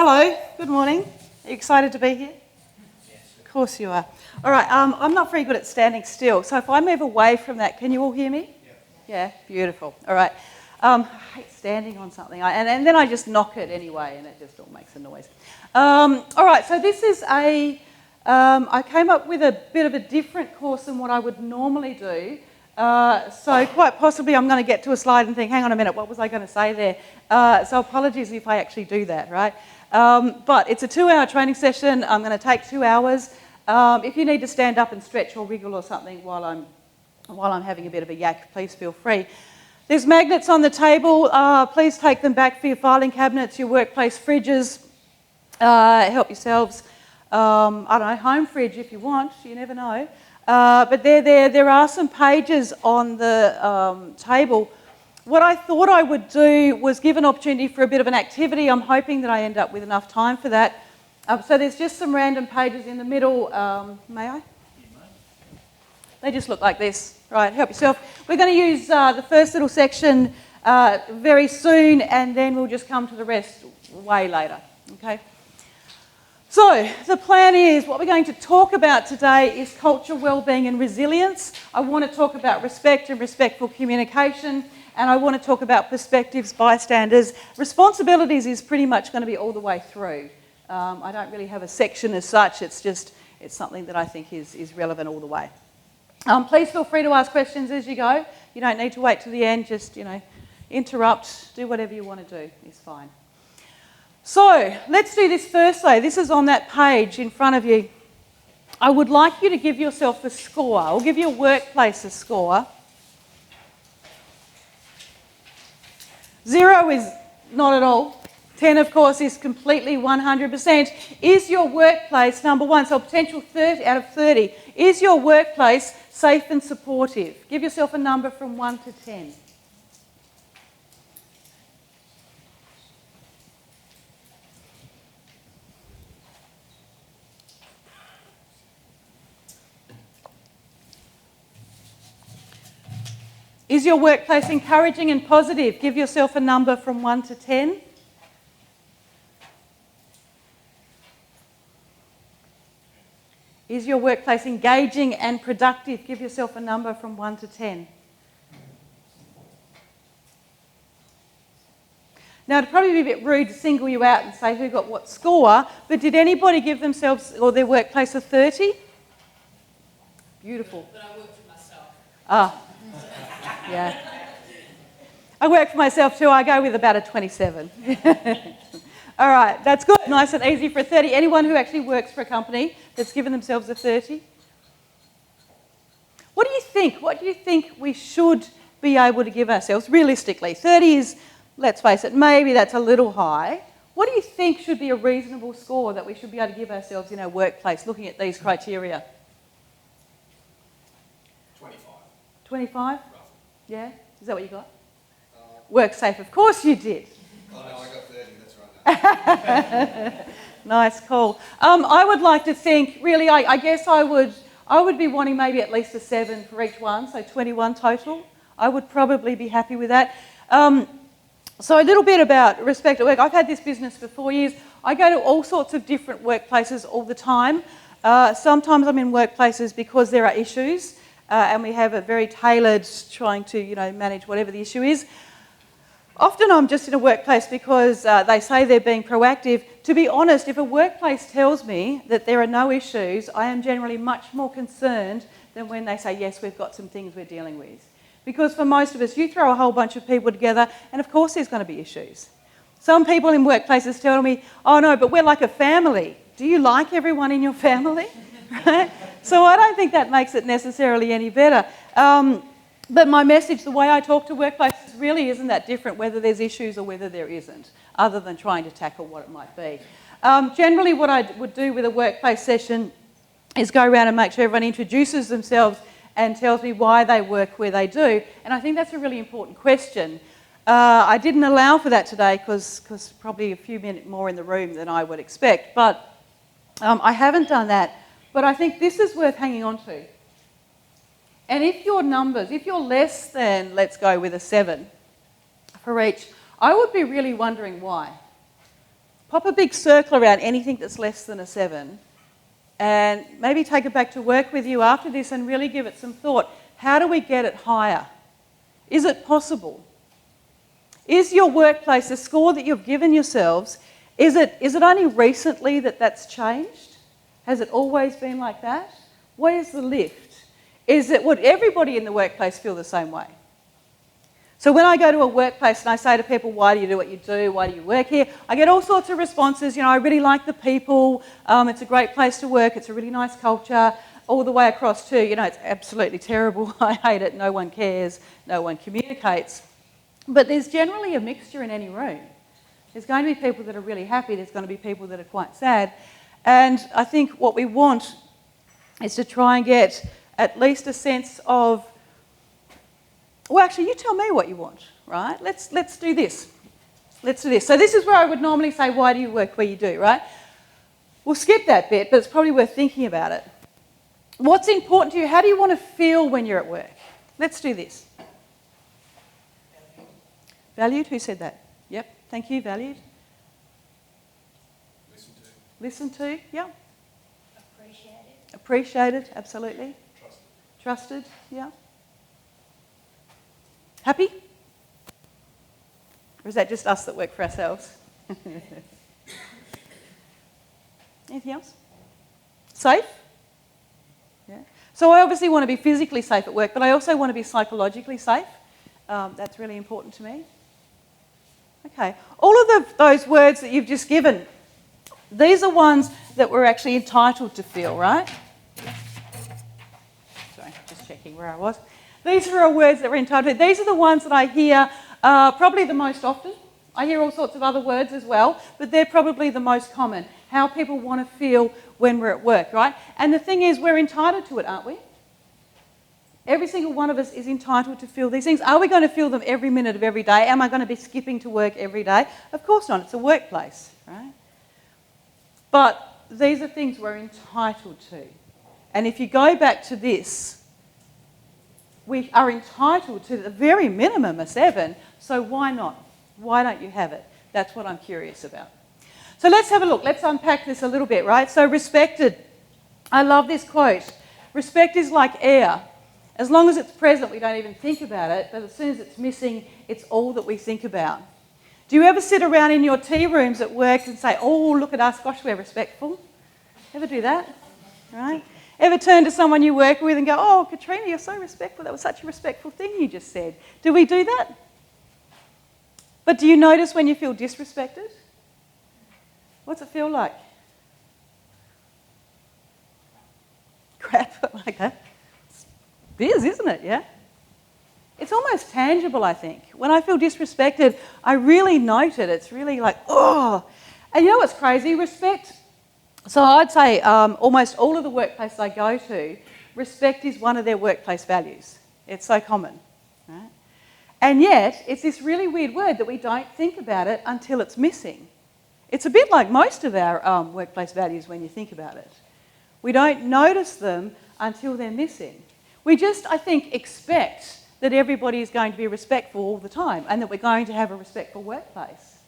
Hello, good morning. Are you excited to be here? Yes. Of course you are. All right, I'm not very good at standing still, so if I move away from that, can you all hear me? Yeah, beautiful. All right. I hate standing on something, and then I just knock it anyway, and it just all makes a noise. All right, so this is I came up with a bit of a different course than what I would normally do. So quite possibly I'm going to get to a slide and think, hang on a minute, what was I going to say there? So apologies if I actually do that, right? But it's a 2-hour training session. I'm going to take 2 hours. If you need to stand up and stretch or wriggle or something while I'm having a bit of a yak, please feel free. There's magnets on the table. Please take them back for your filing cabinets, your workplace fridges. Help yourselves. I don't know, home fridge if you want. You never know. But there are some pages on the table. What I thought I would do was give an opportunity for a bit of an activity. I'm hoping that I end up with enough time for that. So there's just some random pages in the middle. May I? They just look like this. Right, help yourself. We're going to use the first little section very soon, and then we'll just come to the rest way later. Okay? So the plan is, what we're going to talk about today is culture, wellbeing and resilience. I want to talk about respect and respectful communication, and I want to talk about perspectives, bystanders. Responsibilities is pretty much going to be all the way through. I don't really have a section as such, it's something that I think is relevant all the way. Please feel free to ask questions as you go. You don't need to wait till the end, just, interrupt, do whatever you want to do, it's fine. So, let's do this first though. This is on that page in front of you. I would like you to give yourself a score. I'll give your workplace a score. 0 is not at all. 10, of course, is completely 100%. Is your workplace, number one, so potential 30 out of 30, is your workplace safe and supportive? Give yourself a number from 1 to 10. Is your workplace encouraging and positive? Give yourself a number from 1 to 10. Is your workplace engaging and productive? Give yourself a number from 1 to 10. Now, it'd probably be a bit rude to single you out and say who got what score, but did anybody give themselves or their workplace a 30? Beautiful. But I work for myself. Ah. Yeah. I work for myself too. I go with about a 27. All right, that's good. Nice and easy for a 30. Anyone who actually works for a company that's given themselves a 30? What do you think? What do you think we should be able to give ourselves realistically? 30 is, let's face it, maybe that's a little high. What do you think should be a reasonable score that we should be able to give ourselves in our workplace looking at these criteria? 25. 25? Yeah? Is that what you got? Work safe. Of course you did. Oh no, I got 30, that's right. Nice, cool. I would like to think, really, I guess I would be wanting maybe at least a 7 for each one, so 21 total. I would probably be happy with that. So a little bit about respect at work. I've had this business for 4 years. I go to all sorts of different workplaces all the time. Sometimes I'm in workplaces because there are issues. And we have it very tailored, trying to, manage whatever the issue is. Often I'm just in a workplace because they say they're being proactive. To be honest, if a workplace tells me that there are no issues, I am generally much more concerned than when they say, yes, we've got some things we're dealing with. Because for most of us, you throw a whole bunch of people together, and of course there's going to be issues. Some people in workplaces tell me, oh no, but we're like a family. Do you like everyone in your family? Right? So I don't think that makes it necessarily any better. But my message, the way I talk to workplaces really isn't that different whether there's issues or whether there isn't, other than trying to tackle what it might be. Generally what I would do with a workplace session is go around and make sure everyone introduces themselves and tells me why they work where they do. And I think that's a really important question. I didn't allow for that today because probably a few minutes more in the room than I would expect. But I haven't done that. But I think this is worth hanging on to. And if your numbers, if you're less than, let's go with a 7 for each, I would be really wondering why. pop a big circle around anything that's less than a 7 and maybe take it back to work with you after this and really give it some thought. How do we get it higher? Is it possible? Is your workplace, the score that you've given yourselves, is it only recently that that's changed? Has it always been like that? Where's the lift? Would everybody in the workplace feel the same way? So when I go to a workplace and I say to people, why do you do what you do? Why do you work here? I get all sorts of responses. I really like the people. It's a great place to work. It's a really nice culture. All the way across too, it's absolutely terrible. I hate it. No one cares. No one communicates. But there's generally a mixture in any room. There's going to be people that are really happy. There's going to be people that are quite sad. And I think what we want is to try and get at least a sense of, well, actually, you tell me what you want, right? Let's do this. Let's do this. So this is where I would normally say, why do you work where you do, right? We'll skip that bit, but it's probably worth thinking about it. What's important to you? How do you want to feel when you're at work? Let's do this. Valued? Who said that? Yep. Thank you. Valued. Listen to? Yeah. Appreciated. Absolutely. Trusted. Yeah. Happy? Or is that just us that work for ourselves? Anything else? Safe? Yeah. So I obviously want to be physically safe at work, but I also want to be psychologically safe. That's really important to me. Okay. All of those words that you've just given, these are ones that we're actually entitled to feel, right? Sorry, just checking where I was. These are our words that we're entitled to. These are the ones that I hear probably the most often. I hear all sorts of other words as well, but they're probably the most common. How people want to feel when we're at work, right? And the thing is, we're entitled to it, aren't we? Every single one of us is entitled to feel these things. Are we going to feel them every minute of every day? Am I going to be skipping to work every day? Of course not. It's a workplace, right? But these are things we're entitled to. And if you go back to this, we are entitled to the very minimum a 7, so why not? Why don't you have it? That's what I'm curious about. So let's have a look. Let's unpack this a little bit, right? So respected. I love this quote. Respect is like air. As long as it's present, we don't even think about it, but as soon as it's missing, it's all that we think about. Do you ever sit around in your tea rooms at work and say, oh, look at us, gosh, we're respectful? Ever do that? Right? Ever turn to someone you work with and go, oh, Katrina, you're so respectful. That was such a respectful thing you just said. Do we do that? But do you notice when you feel disrespected? What's it feel like? Crap, like that. It is, isn't it? Yeah? It's almost tangible, I think. When I feel disrespected, I really note it. It's really like, oh. And you know what's crazy? Respect. So I'd say almost all of the workplaces I go to, respect is one of their workplace values. It's so common. Right? And yet, it's this really weird word that we don't think about it until it's missing. It's a bit like most of our workplace values when you think about it. We don't notice them until they're missing. We just, I think, expect that everybody is going to be respectful all the time and that we're going to have a respectful workplace.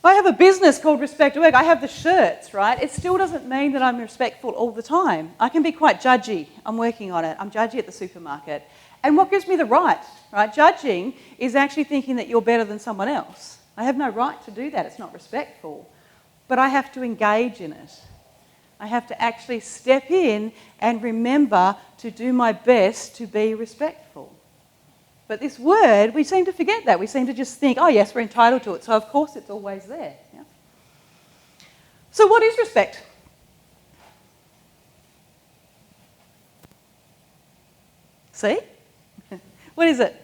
I have a business called Respect at Work. I have the shirts, right? It still doesn't mean that I'm respectful all the time. I can be quite judgy. I'm working on it. I'm judgy at the supermarket. And what gives me the right? Judging is actually thinking that you're better than someone else. I have no right to do that. It's not respectful. But I have to engage in it. I have to actually step in and remember to do my best to be respectful. But this word, we seem to forget that. We seem to just think, oh yes, we're entitled to it, so of course it's always there. Yeah? So what is respect? See? What is it?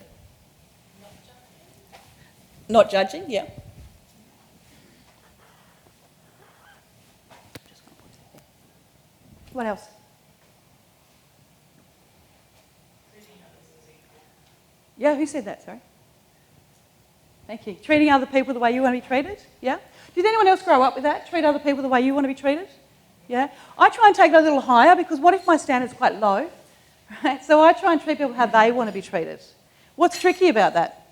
Not judging, yeah. What else? Yeah, who said that, sorry? Thank you. Treating other people the way you want to be treated? Yeah? Did anyone else grow up with that? Treat other people the way you want to be treated? Yeah? I try and take it a little higher because what if my standard's quite low? Right? So I try and treat people how they want to be treated. What's tricky about that?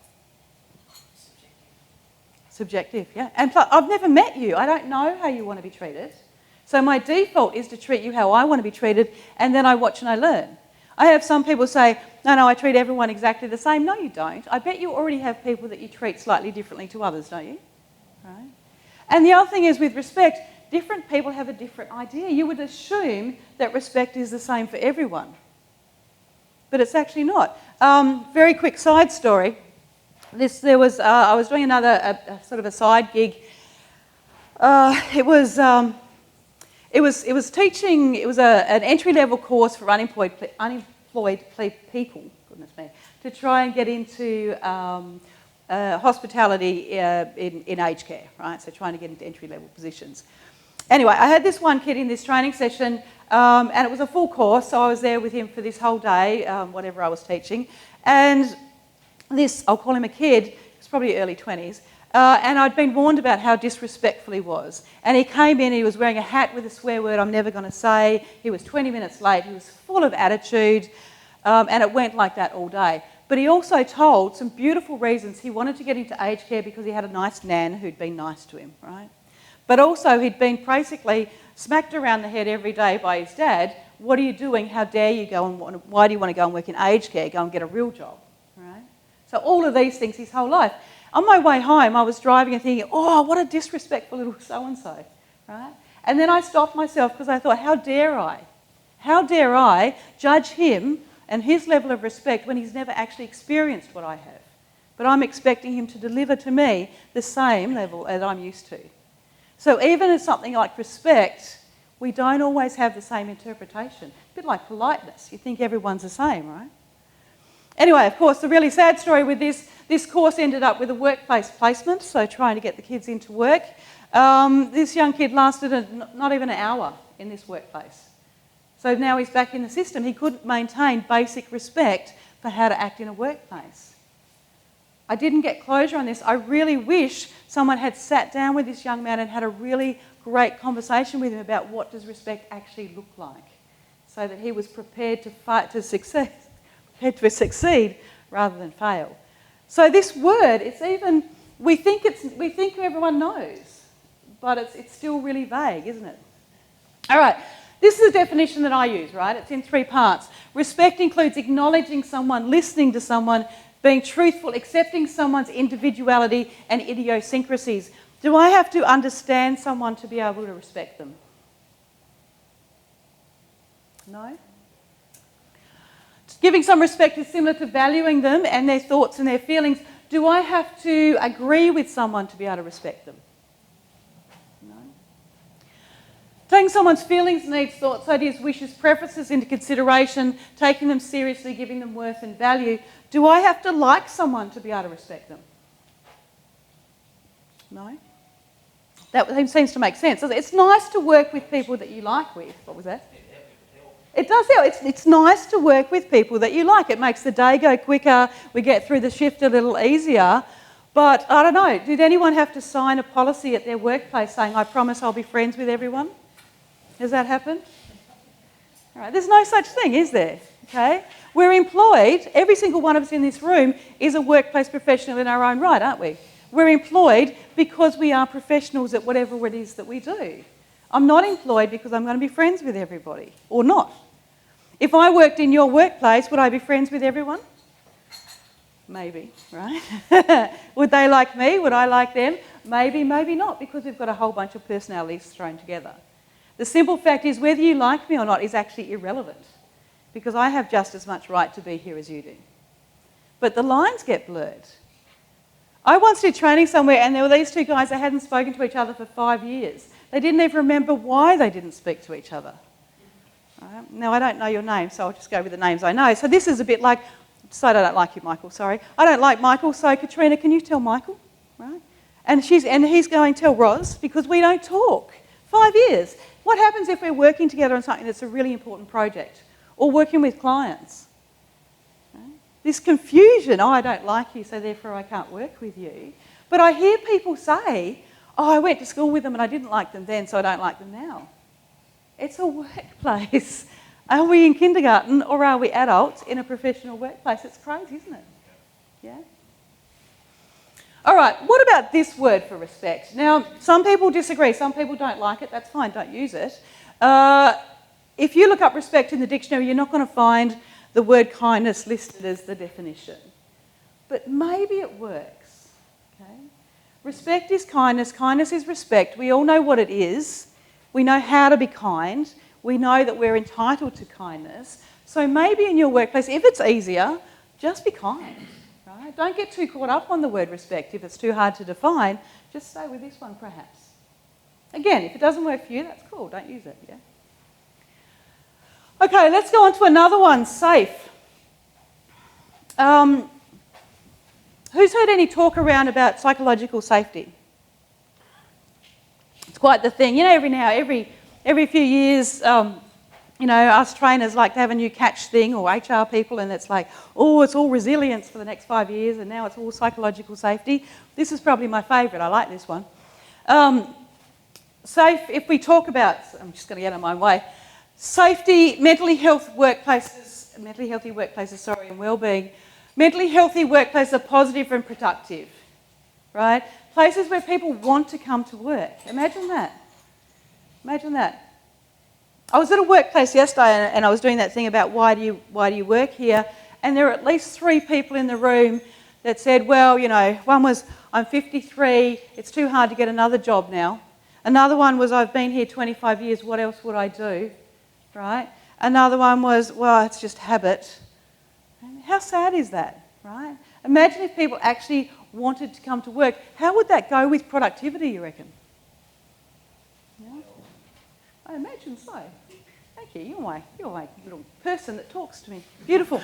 Subjective, yeah. And plus, I've never met you. I don't know how you want to be treated. So my default is to treat you how I want to be treated, and then I watch and I learn. I have some people say, no, I treat everyone exactly the same. No, you don't. I bet you already have people that you treat slightly differently to others, don't you? Right? And the other thing is with respect, different people have a different idea. You would assume that respect is the same for everyone. But it's actually not. Very quick side story. I was doing another sort of a side gig. It was teaching. It was an entry-level course for unemployed people. Goodness me, to try and get into hospitality in aged care, right? So trying to get into entry-level positions. Anyway, I had this one kid in this training session, and it was a full course, so I was there with him for this whole day, whatever I was teaching. And this, I'll call him a kid, he was probably early 20s, and I'd been warned about how disrespectful he was. And he came in, he was wearing a hat with a swear word I'm never going to say, he was 20 minutes late, he was full of attitude, and it went like that all day. But he also told some beautiful reasons he wanted to get into aged care because he had a nice nan who'd been nice to him, right? But also he'd been basically smacked around the head every day by his dad. What are you doing? How dare you go and why do you want to go and work in aged care? Go and get a real job, right? So all of these things his whole life. On my way home, I was driving and thinking, oh, what a disrespectful little so-and-so, right? And then I stopped myself because I thought, how dare I? How dare I judge him and his level of respect when he's never actually experienced what I have? But I'm expecting him to deliver to me the same level as I'm used to. So even in something like respect, we don't always have the same interpretation. A bit like politeness. You think everyone's the same, right? Anyway, of course, the really sad story with this course ended up with a workplace placement, so trying to get the kids into work. This young kid lasted not even an hour in this workplace. So now he's back in the system. He couldn't maintain basic respect for how to act in a workplace. I didn't get closure on this. I really wish someone had sat down with this young man and had a really great conversation with him about what does respect actually look like, so that he was prepared to succeed rather than fail. So this word, we think everyone knows, but it's still really vague, isn't it? All right. This is a definition that I use, right? It's in 3 parts. Respect includes acknowledging someone, listening to someone, being truthful, accepting someone's individuality and idiosyncrasies. Do I have to understand someone to be able to respect them? No? Giving some respect is similar to valuing them and their thoughts and their feelings. Do I have to agree with someone to be able to respect them? No. Taking someone's feelings, needs, thoughts, ideas, wishes, preferences into consideration, taking them seriously, giving them worth and value. Do I have to like someone to be able to respect them? No? That seems to make sense. It's nice to work with people that you like with. What was that? It does help. It's nice to work with people that you like. It makes the day go quicker. We get through the shift a little easier. But I don't know, did anyone have to sign a policy at their workplace saying, I promise I'll be friends with everyone? Has that happened? All right, there's no such thing, is there? Okay? We're employed, every single one of us in this room is a workplace professional in our own right, aren't we? We're employed because we are professionals at whatever it is that we do. I'm not employed because I'm going to be friends with everybody, or not. If I worked in your workplace, would I be friends with everyone? Maybe, right? Would they like me? Would I like them? Maybe, maybe not, because we've got a whole bunch of personalities thrown together. The simple fact is whether you like me or not is actually irrelevant, because I have just as much right to be here as you do. But the lines get blurred. I once did training somewhere and there were these 2 guys that hadn't spoken to each other for 5 years. They didn't even remember why they didn't speak to each other. Right? Now, I don't know your name, so I'll just go with the names I know. So this is a bit like, I don't like you, Michael, sorry. I don't like Michael, so Katrina, can you tell Michael? Right? And he's going to tell Roz, because we don't talk. 5 years. What happens if we're working together on something that's a really important project, or working with clients? Right? This confusion, I don't like you, so therefore I can't work with you. But I hear people say, I went to school with them and I didn't like them then, so I don't like them now. It's a workplace. Are we in kindergarten or are we adults in a professional workplace? It's crazy, isn't it? Yeah? All right, what about this word for respect? Now, some people disagree. Some people don't like it. That's fine, don't use it. If you look up respect in the dictionary, you're not going to find the word kindness listed as the definition. But maybe it works. Okay? Respect is kindness. Kindness is respect. We all know what it is. We know how to be kind. We know that we're entitled to kindness. So maybe in your workplace, if it's easier, just be kind. Right? Don't get too caught up on the word respect if it's too hard to define. Just stay with this one, perhaps. Again, if it doesn't work for you, that's cool. Don't use it. Yeah. Okay, let's go on to another one. Safe. Who's heard any talk around about psychological safety? It's quite the thing. You know, every few years, you know, us trainers like to have a new catch thing, or HR people, and it's like, oh, it's all resilience for the next 5 years, and now it's all psychological safety. This is probably my favourite. I like this one. Safe, if we talk about, I'm just going to get out of my way, safety, mentally healthy workplaces, and well-being. Mentally healthy workplaces are positive and productive, right? Places where people want to come to work. Imagine that. Imagine that. I was at a workplace yesterday and I was doing that thing about why do you work here, and there were at least 3 people in the room that said, well, you know, one was, I'm 53, it's too hard to get another job now. Another one was, I've been here 25 years, what else would I do, right? Another one was, well, it's just habit. How sad is that, right? Imagine if people actually wanted to come to work. How would that go with productivity, you reckon? Yeah? I imagine so. Thank you. You're my little person that talks to me. Beautiful.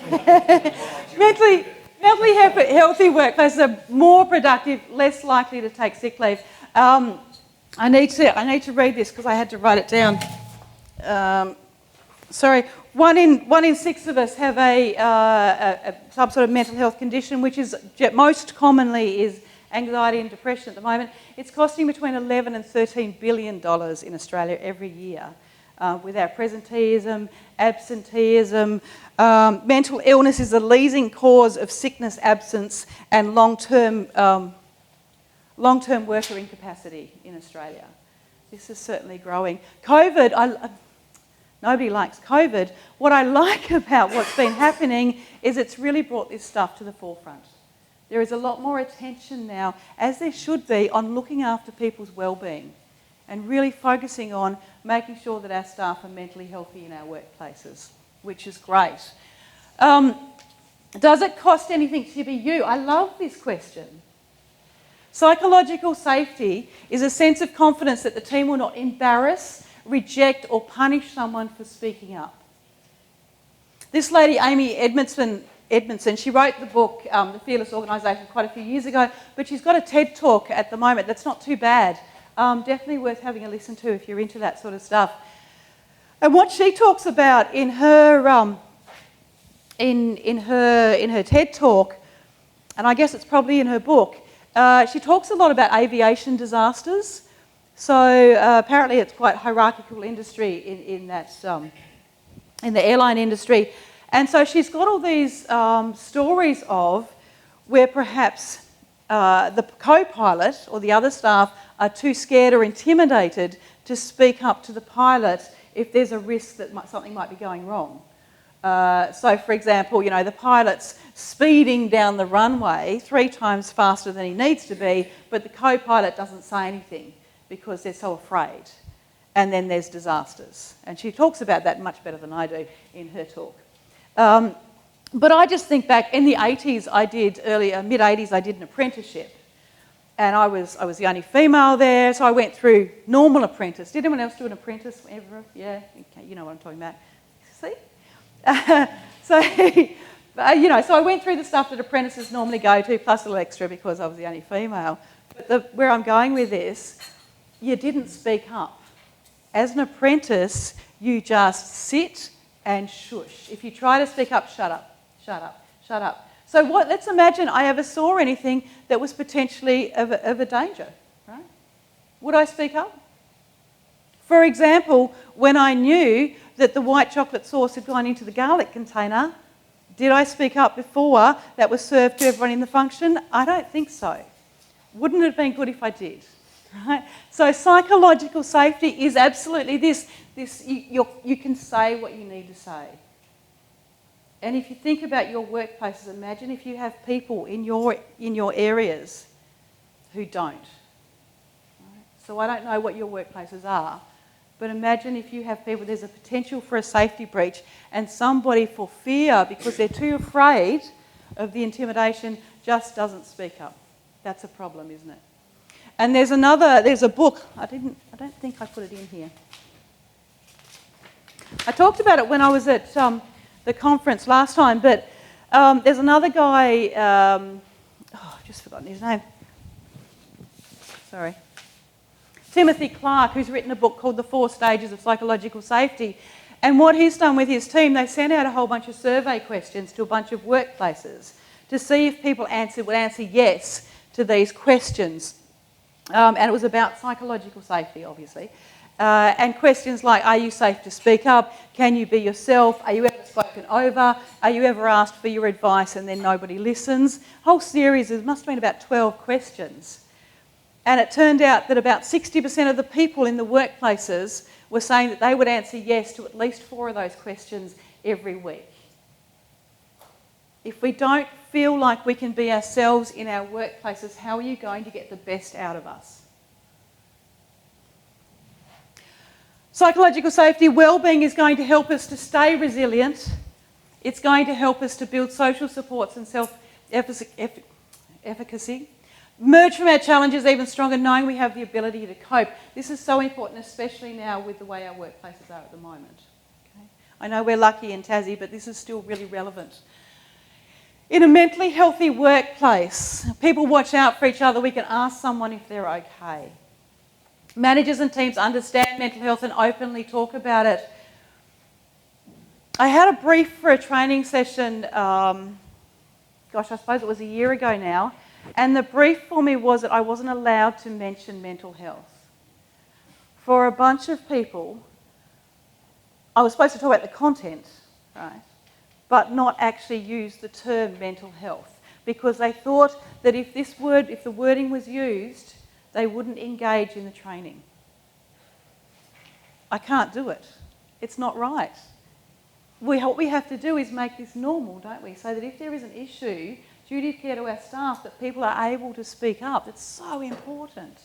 Mentally healthy workplaces are more productive, less likely to take sick leave. I need to read this because I had to write it down. Sorry. 1 in 6 of us have some sort of mental health condition, which is most commonly is anxiety and depression at the moment. It's costing between $11 and $13 billion in Australia every year. With our presenteeism, absenteeism, mental illness is the leading cause of sickness, absence, and long-term worker incapacity in Australia. This is certainly growing. COVID, nobody likes COVID. What I like about what's been happening is it's really brought this stuff to the forefront. There is a lot more attention now, as there should be, on looking after people's well-being and really focusing on making sure that our staff are mentally healthy in our workplaces, which is great. Does it cost anything to be you? I love this question. Psychological safety is a sense of confidence that the team will not embarrass, reject or punish someone for speaking up. This lady, Amy Edmondson, she wrote the book, The Fearless Organisation, quite a few years ago, but she's got a TED Talk at the moment that's not too bad. Definitely worth having a listen to if you're into that sort of stuff. And what she talks about in her in her TED Talk, and I guess it's probably in her book, she talks a lot about aviation disasters. So apparently it's quite a hierarchical industry in the airline industry. And so she's got all these stories of where perhaps the co-pilot or the other staff are too scared or intimidated to speak up to the pilot if there's a risk that something might be going wrong. So, for example, you know, the pilot's speeding down the runway 3 times faster than he needs to be, but the co-pilot doesn't say anything because they're so afraid. And then there's disasters. And she talks about that much better than I do in her talk. But I just think back, in the 80s mid-80s, I did an apprenticeship. And I was the only female there, so I went through normal apprentice. Did anyone else do an apprentice ever? Yeah? Okay, you know what I'm talking about. See? So I went through the stuff that apprentices normally go to, plus a little extra because I was the only female. But where I'm going with this, you didn't speak up. As an apprentice, you just sit and shush. If you try to speak up, shut up, shut up, shut up. So let's imagine I ever saw anything that was potentially of a danger, right? Would I speak up? For example, when I knew that the white chocolate sauce had gone into the garlic container, Did I speak up before that was served to everyone in the function? I don't think so. Wouldn't it have been good if I did? Right? So psychological safety is absolutely this you can say what you need to say. And if you think about your workplaces, imagine if you have people in your areas who don't. Right? So I don't know what your workplaces are, but imagine if you have people, there's a potential for a safety breach, and somebody for fear, because they're too afraid of the intimidation, just doesn't speak up. That's a problem, isn't it? And there's a book, I don't think I put it in here. I talked about it when I was at the conference last time, but there's another guy, I've just forgotten his name. Sorry. Timothy Clark, who's written a book called The 4 Stages of Psychological Safety. And what he's done with his team, they sent out a whole bunch of survey questions to a bunch of workplaces to see if people would answer yes to these questions. And it was about psychological safety, obviously. And questions like, are you safe to speak up? Can you be yourself? Are you ever spoken over? Are you ever asked for your advice and then nobody listens? Whole series, there must have been about 12 questions. And it turned out that about 60% of the people in the workplaces were saying that they would answer yes to at least 4 of those questions every week. If we don't feel like we can be ourselves in our workplaces, how are you going to get the best out of us? Psychological safety, well-being is going to help us to stay resilient. It's going to help us to build social supports and self-efficacy. Emerge from our challenges even stronger, knowing we have the ability to cope. This is so important, especially now with the way our workplaces are at the moment. Okay? I know we're lucky in Tassie, but this is still really relevant. In a mentally healthy workplace, people watch out for each other. We can ask someone if they're okay. Managers and teams understand mental health and openly talk about it. I had a brief for a training session, I suppose it was a year ago now, and the brief for me was that I wasn't allowed to mention mental health. For a bunch of people, I was supposed to talk about the content, right, but not actually use the term mental health, because they thought that if the wording was used, they wouldn't engage in the training. I can't do it. It's not right. What we have to do is make this normal, don't we? So that if there is an issue, duty of care to our staff, that people are able to speak up. It's so important.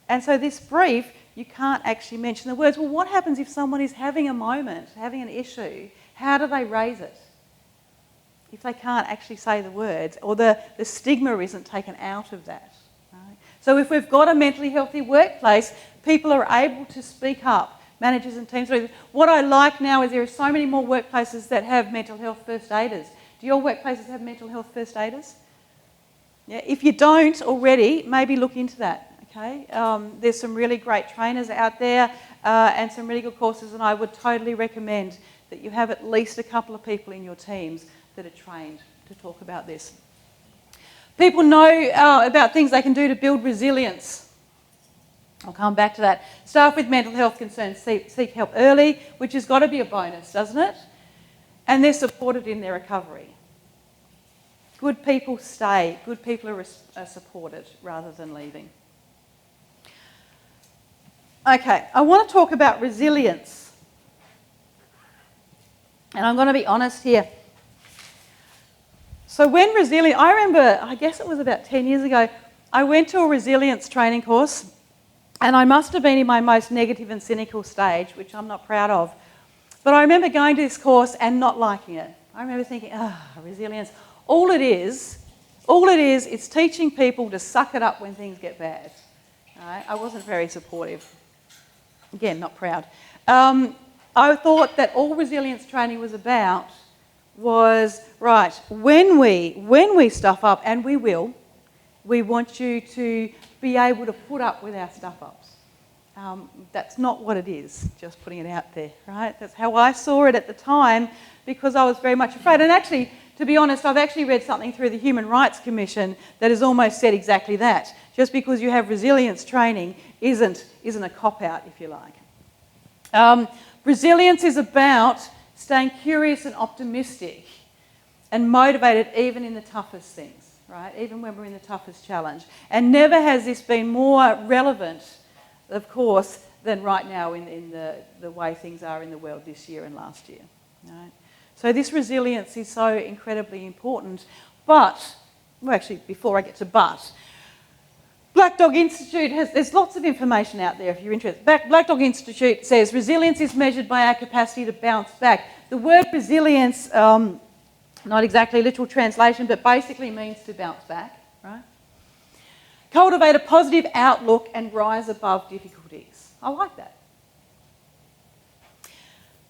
And so this brief, you can't actually mention the words. Well, what happens if someone is having a moment, having an issue? How do they raise it? If they can't actually say the words, or the stigma isn't taken out of that. So if we've got a mentally healthy workplace, people are able to speak up, managers and teams. What I like now is there are so many more workplaces that have mental health first aiders. Do your workplaces have mental health first aiders? Yeah, if you don't already, maybe look into that, okay? There's some really great trainers out there and some really good courses, and I would totally recommend that you have at least a couple of people in your teams that are trained to talk about this. People know about things they can do to build resilience. I'll come back to that. Staff with mental health concerns seek help early, which has got to be a bonus, doesn't it? And they're supported in their recovery. Good people stay. Good people are supported rather than leaving. Okay, I want to talk about resilience. And I'm going to be honest here. So when I remember, I guess it was about 10 years ago, I went to a resilience training course, and I must have been in my most negative and cynical stage, which I'm not proud of. But I remember going to this course and not liking it. I remember thinking, resilience. All it is, it's teaching people to suck it up when things get bad. Right? I wasn't very supportive. Again, not proud. I thought that all resilience training was about was, right, when we stuff up, and we will, we want you to be able to put up with our stuff-ups. That's not what it is, just putting it out there, right? That's how I saw it at the time, because I was very much afraid. And actually, to be honest, I've actually read something through the Human Rights Commission that has almost said exactly that. Just because you have resilience training isn't a cop-out, if you like. Resilience is about staying curious and optimistic and motivated even in the toughest things, right? Even when we're in the toughest challenge. And never has this been more relevant, of course, than right now in the way things are in the world this year and last year. Right? So this resilience is so incredibly important. But, well actually before I get to but, Black Dog Institute there's lots of information out there if you're interested. Black Dog Institute says resilience is measured by our capacity to bounce back. The word resilience, not exactly literal translation, but basically means to bounce back, right? Cultivate a positive outlook and rise above difficulties. I like that.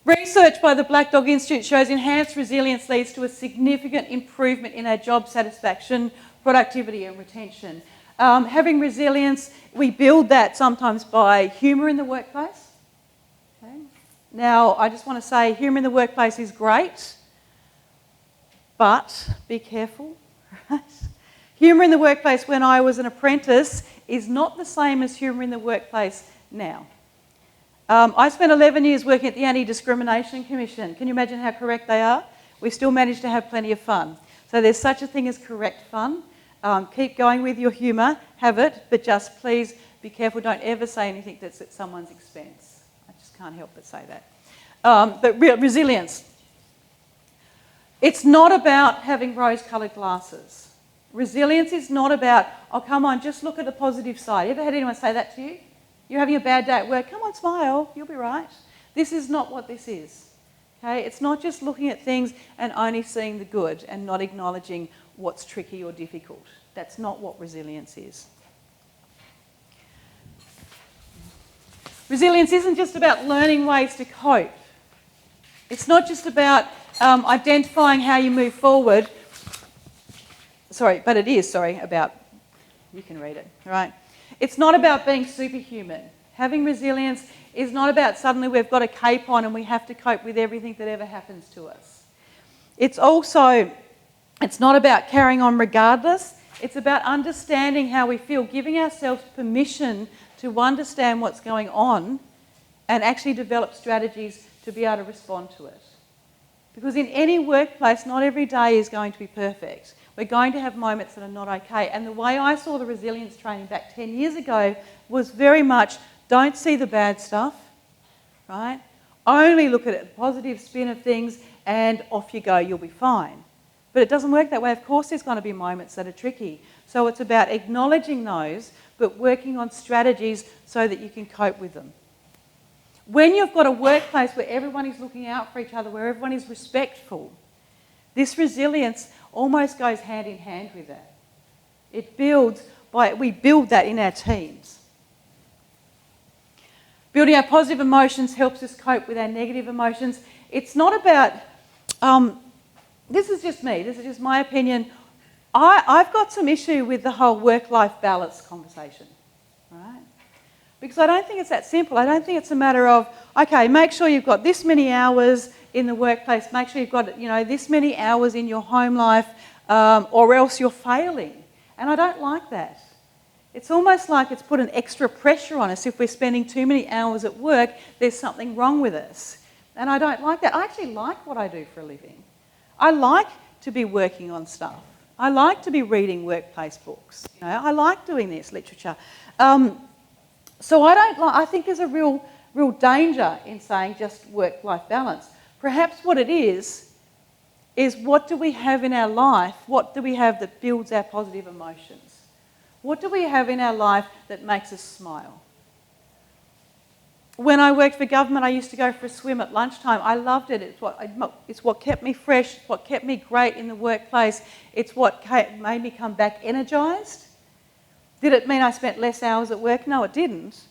Research by the Black Dog Institute shows enhanced resilience leads to a significant improvement in our job satisfaction, productivity and retention. Having resilience, we build that sometimes by humour in the workplace. Okay. Now, I just want to say humour in the workplace is great, but be careful. Right? Humour in the workplace when I was an apprentice is not the same as humour in the workplace now. I spent 11 years working at the Anti-Discrimination Commission. Can you imagine how correct they are? We still manage to have plenty of fun. So there's such a thing as correct fun. Keep going with your humour, have it, but just please be careful. Don't ever say anything that's at someone's expense. I just can't help but say that. But resilience. It's not about having rose-coloured glasses. Resilience is not about, oh, come on, just look at the positive side. You ever had anyone say that to you? You're having a bad day at work. Come on, smile. You'll be right. This is not what this is. Okay? It's not just looking at things and only seeing the good and not acknowledging what's tricky or difficult. That's not what resilience is. Resilience isn't just about learning ways to cope. It's not just about identifying how you move forward. But it is about, you can read it, right? It's not about being superhuman. Having resilience is not about suddenly we've got a cape on and we have to cope with everything that ever happens to us. It's not about carrying on regardless. It's about understanding how we feel, giving ourselves permission to understand what's going on and actually develop strategies to be able to respond to it. Because in any workplace, not every day is going to be perfect. We're going to have moments that are not okay. And the way I saw the resilience training back 10 years ago was very much, don't see the bad stuff, right? Only look at the positive spin of things and off you go, you'll be fine. But it doesn't work that way. Of course there's going to be moments that are tricky. So it's about acknowledging those, but working on strategies so that you can cope with them. When you've got a workplace where everyone is looking out for each other, where everyone is respectful, this resilience almost goes hand in hand with that. We build that in our teams. Building our positive emotions helps us cope with our negative emotions. It's not about, this is just me, this is just my opinion. I've got some issue with the whole work-life balance conversation, right? Because I don't think it's that simple. I don't think it's a matter of, okay, make sure you've got this many hours in the workplace, make sure you've got this many hours in your home life, or else you're failing. And I don't like that. It's almost like it's put an extra pressure on us. If we're spending too many hours at work, there's something wrong with us. And I don't like that. I actually like what I do for a living. I like to be working on stuff. I like to be reading workplace books. I like doing this literature. So I think there's a real danger in saying just work-life balance. Perhaps what it is what do we have in our life, what do we have that builds our positive emotions? What do we have in our life that makes us smile? When I worked for government, I used to go for a swim at lunchtime. I loved it. It's what kept me fresh, what kept me great in the workplace. It's what made me come back energised. Did it mean I spent less hours at work? No, it didn't.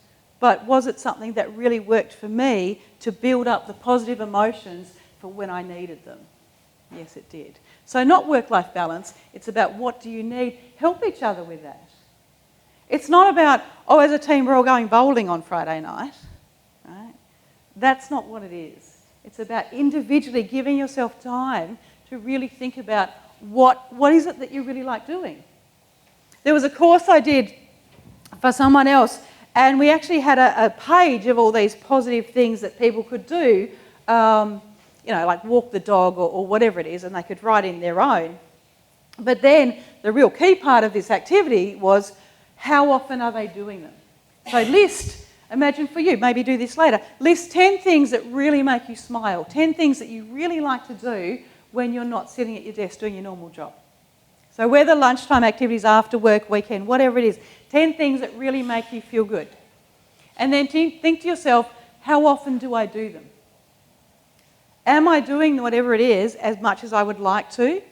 But was it something that really worked for me to build up the positive emotions for when I needed them? Yes, it did. So not work-life balance. It's about what do you need. Help each other with that. It's not about, as a team, we're all going bowling on Friday night. Right? That's not what it is. It's about individually giving yourself time to really think about what is it that you really like doing. There was a course I did for someone else, and we actually had a page of all these positive things that people could do like walk the dog or whatever it is, and they could write in their own. But then the real key part of this activity was how often are they doing them? So imagine for you, maybe do this later, list 10 things that really make you smile, 10 things that you really like to do when you're not sitting at your desk doing your normal job. So whether lunchtime activities, after work, weekend, whatever it is, 10 things that really make you feel good. And then think to yourself, how often do I do them? Am I doing whatever it is as much as I would like to?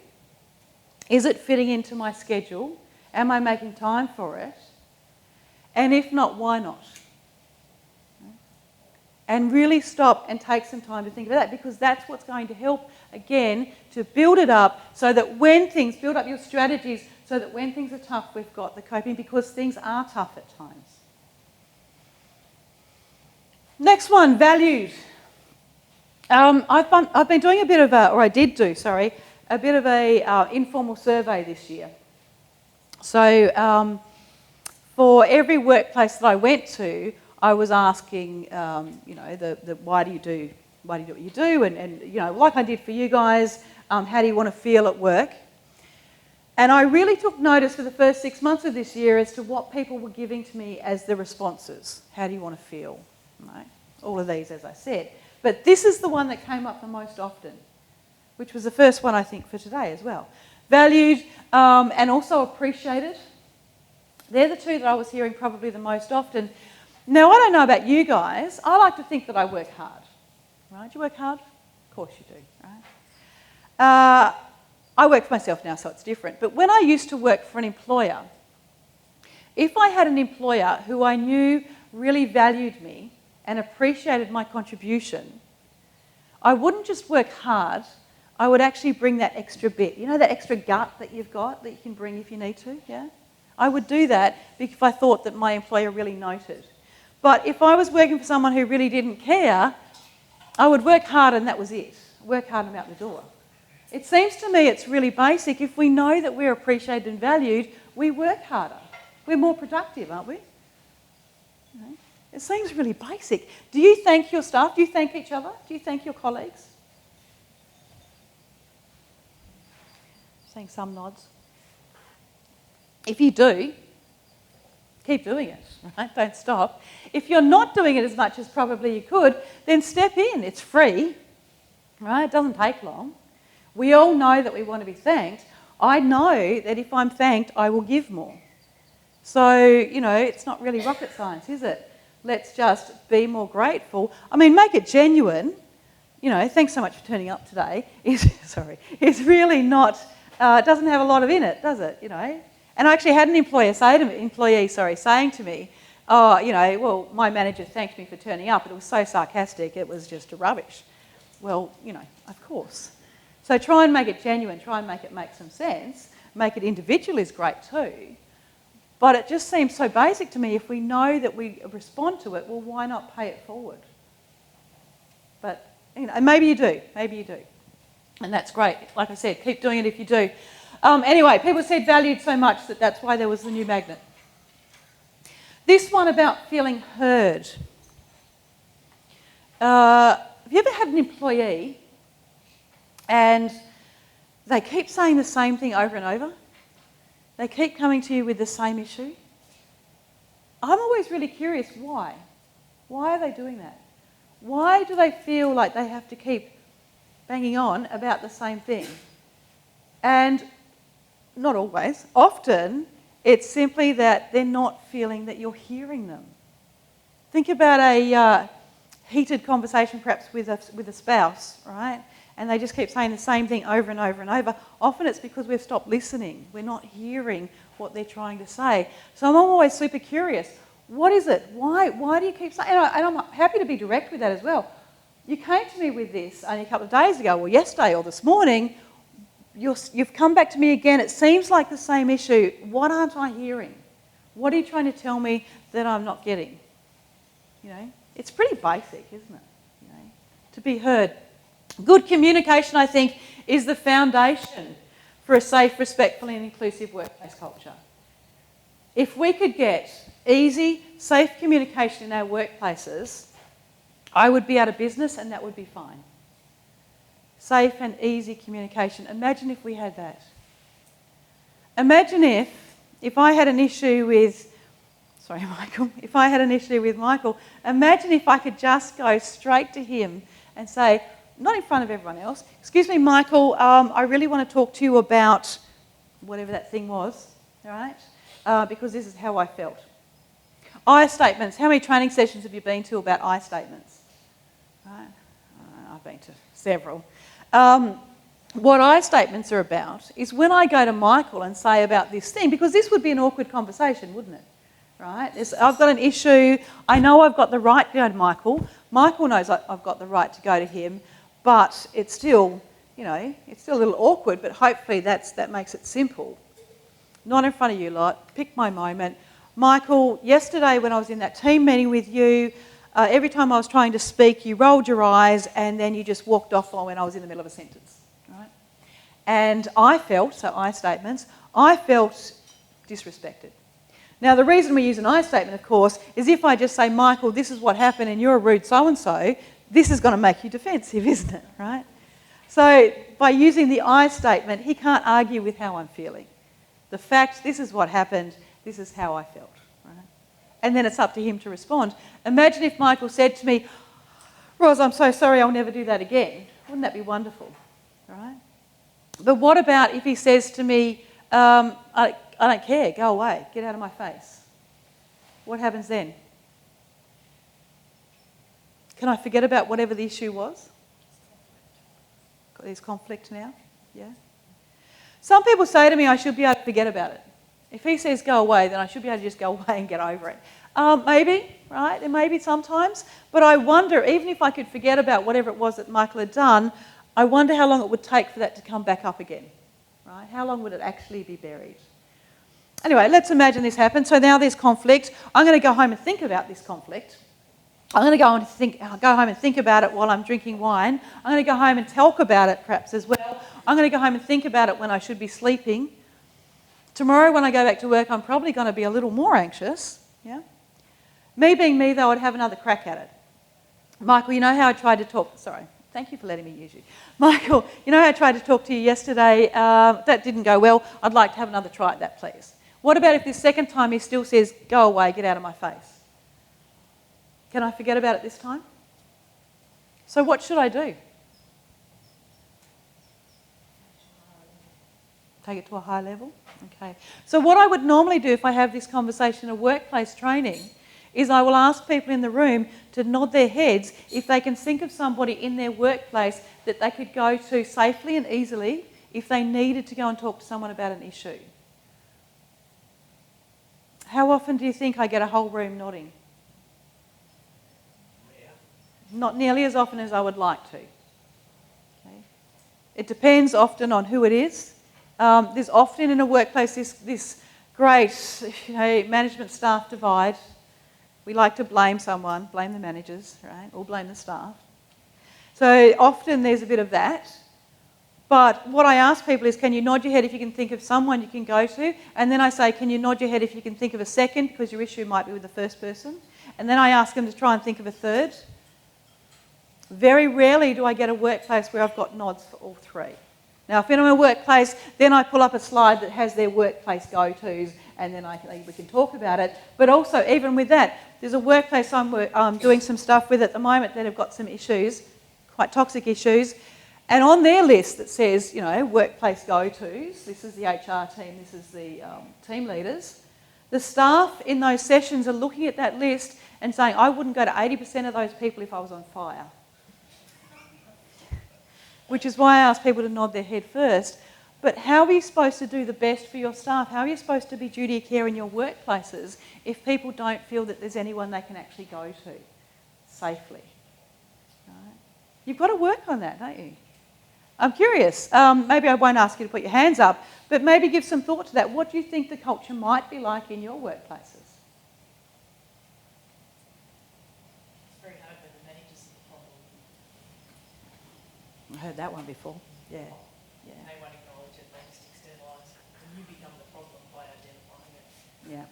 Is it fitting into my schedule? Am I making time for it? And if not, why not? And really stop and take some time to think about that, because that's what's going to help, again, to build it up so that build up your strategies so that when things are tough, we've got the coping, because things are tough at times. Next one, valued. I've been doing a bit of a informal survey this year. So for every workplace that I went to, I was asking, why do you do what you do, and like I did for you guys, how do you want to feel at work? And I really took notice for the first 6 months of this year as to what people were giving to me as the responses. How do you want to feel? Right? All of these, as I said. But this is the one that came up the most often, which was the first one, I think, for today as well. Valued and also appreciated. They're the two that I was hearing probably the most often. Now, I don't know about you guys. I like to think that I work hard. Right? Do you work hard? Of course you do. Right? I work for myself now, so it's different. But when I used to work for an employer, if I had an employer who I knew really valued me and appreciated my contribution, I wouldn't just work hard, I would actually bring that extra bit. You know that extra gut that you've got that you can bring if you need to? Yeah? I would do that if I thought that my employer really noted. But if I was working for someone who really didn't care, I would work hard and that was it. Work hard and I'm out the door. It seems to me it's really basic. If we know that we're appreciated and valued, we work harder. We're more productive, aren't we? It seems really basic. Do you thank your staff? Do you thank each other? Do you thank your colleagues? Seeing some nods. If you do, keep doing it, right? Don't stop. If you're not doing it as much as probably you could, then step in. It's free, right? It doesn't take long. We all know that we want to be thanked. I know that if I'm thanked, I will give more. So, it's not really rocket science, is it? Let's just be more grateful. I mean, make it genuine. Thanks so much for turning up today. It's really not, it doesn't have a lot of in it, does it? And I actually had an employee saying to me, well, my manager thanked me for turning up, but it was so sarcastic, it was just rubbish. Well, of course. So try and make it genuine, try and make it make some sense. Make it individual is great too. But it just seems so basic to me. If we know that we respond to it, well, why not pay it forward? But, maybe you do. And that's great. Like I said, keep doing it if you do. Anyway, people said valued so much that that's why there was the new magnet. This one about feeling heard. Have you ever had an employee and they keep saying the same thing over and over? They keep coming to you with the same issue? I'm always really curious why. Why are they doing that? Why do they feel like they have to keep banging on about the same thing? And not always. Often, it's simply that they're not feeling that you're hearing them. Think about a heated conversation perhaps with a spouse, right? And they just keep saying the same thing over and over and over. Often it's because we've stopped listening. We're not hearing what they're trying to say. So I'm always super curious. What is it? Why do you keep saying? And I'm happy to be direct with that as well. You came to me with this only a couple of days ago, or yesterday, or this morning. You've come back to me again. It seems like the same issue. What aren't I hearing? What are you trying to tell me that I'm not getting? It's pretty basic, isn't it? To be heard. Good communication, I think, is the foundation for a safe, respectful and inclusive workplace culture. If we could get easy, safe communication in our workplaces, I would be out of business and that would be fine. Safe and easy communication. Imagine if we had that. Imagine if I had an issue with, if I had an issue with Michael, imagine if I could just go straight to him and say, not in front of everyone else, excuse me, Michael, I really want to talk to you about whatever that thing was, all right? Because this is how I felt. I statements. How many training sessions have you been to about I statements? Right? I've been to several. What I statements are about is when I go to Michael and say about this thing, because this would be an awkward conversation, wouldn't it? Right? I've got an issue. I know I've got the right to go to Michael. Michael knows I've got the right to go to him, but it's still, it's still a little awkward, but hopefully that makes it simple. Not in front of you lot. Pick my moment. Michael, yesterday when I was in that team meeting with you, every time I was trying to speak, you rolled your eyes and then you just walked off when I was in the middle of a sentence. Right? And I felt disrespected. Now, the reason we use an I statement, of course, is if I just say, Michael, this is what happened and you're a rude so-and-so, this is going to make you defensive, isn't it? Right? So by using the I statement, he can't argue with how I'm feeling. The fact, this is what happened, this is how I felt. Right? And then it's up to him to respond. Imagine if Michael said to me, Roz, I'm so sorry, I'll never do that again. Wouldn't that be wonderful? Right? But what about if he says to me, I don't care, go away, get out of my face. What happens then? Can I forget about whatever the issue was? There's conflict now, yeah? Some people say to me I should be able to forget about it. If he says go away, then I should be able to just go away and get over it. Maybe, right? It may be sometimes. But I wonder, even if I could forget about whatever it was that Michael had done, I wonder how long it would take for that to come back up again. Right? How long would it actually be buried? Anyway, let's imagine this happens. So now there's conflict. I'm going to go home and think about this conflict. I'm going to go home and think about it while I'm drinking wine. I'm going to go home and talk about it perhaps as well. I'm going to go home and think about it when I should be sleeping. Tomorrow when I go back to work, I'm probably going to be a little more anxious. Yeah? Me being me, though, I'd have another crack at it. Michael, you know how I tried to talk... Sorry, thank you for letting me use you. Michael, you know how I tried to talk to you yesterday? That didn't go well. I'd like to have another try at that, please. What about if this second time he still says, go away, get out of my face? Can I forget about it this time? So what should I do? Take it to a high level? Okay. So what I would normally do if I have this conversation in workplace training is I will ask people in the room to nod their heads if they can think of somebody in their workplace that they could go to safely and easily if they needed to go and talk to someone about an issue. How often do you think I get a whole room nodding? Not nearly as often as I would like to. Okay. It depends often on who it is. There's often in a workplace this great management staff divide. We like to blame someone, blame the managers, right? Or blame the staff. So often there's a bit of that. But what I ask people is, can you nod your head if you can think of someone you can go to? And then I say, can you nod your head if you can think of a second, because your issue might be with the first person? And then I ask them to try and think of a third. Very rarely do I get a workplace where I've got nods for all three. Now, if in a workplace, then I pull up a slide that has their workplace go-tos, and then we can talk about it. But also, even with that, there's a workplace I'm doing some stuff with at the moment that have got some issues, quite toxic issues, and on their list that says, workplace go-tos, this is the HR team, this is the team leaders, the staff in those sessions are looking at that list and saying, I wouldn't go to 80% of those people if I was on fire. Which is why I ask people to nod their head first. But how are you supposed to do the best for your staff? How are you supposed to be duty of care in your workplaces if people don't feel that there's anyone they can actually go to safely? Right? You've got to work on that, don't you? I'm curious. Maybe I won't ask you to put your hands up, but maybe give some thought to that. What do you think the culture might be like in your workplaces? I heard that one before. Yeah. They won't acknowledge it, they just externalise, and you become the problem by identifying it. Yeah.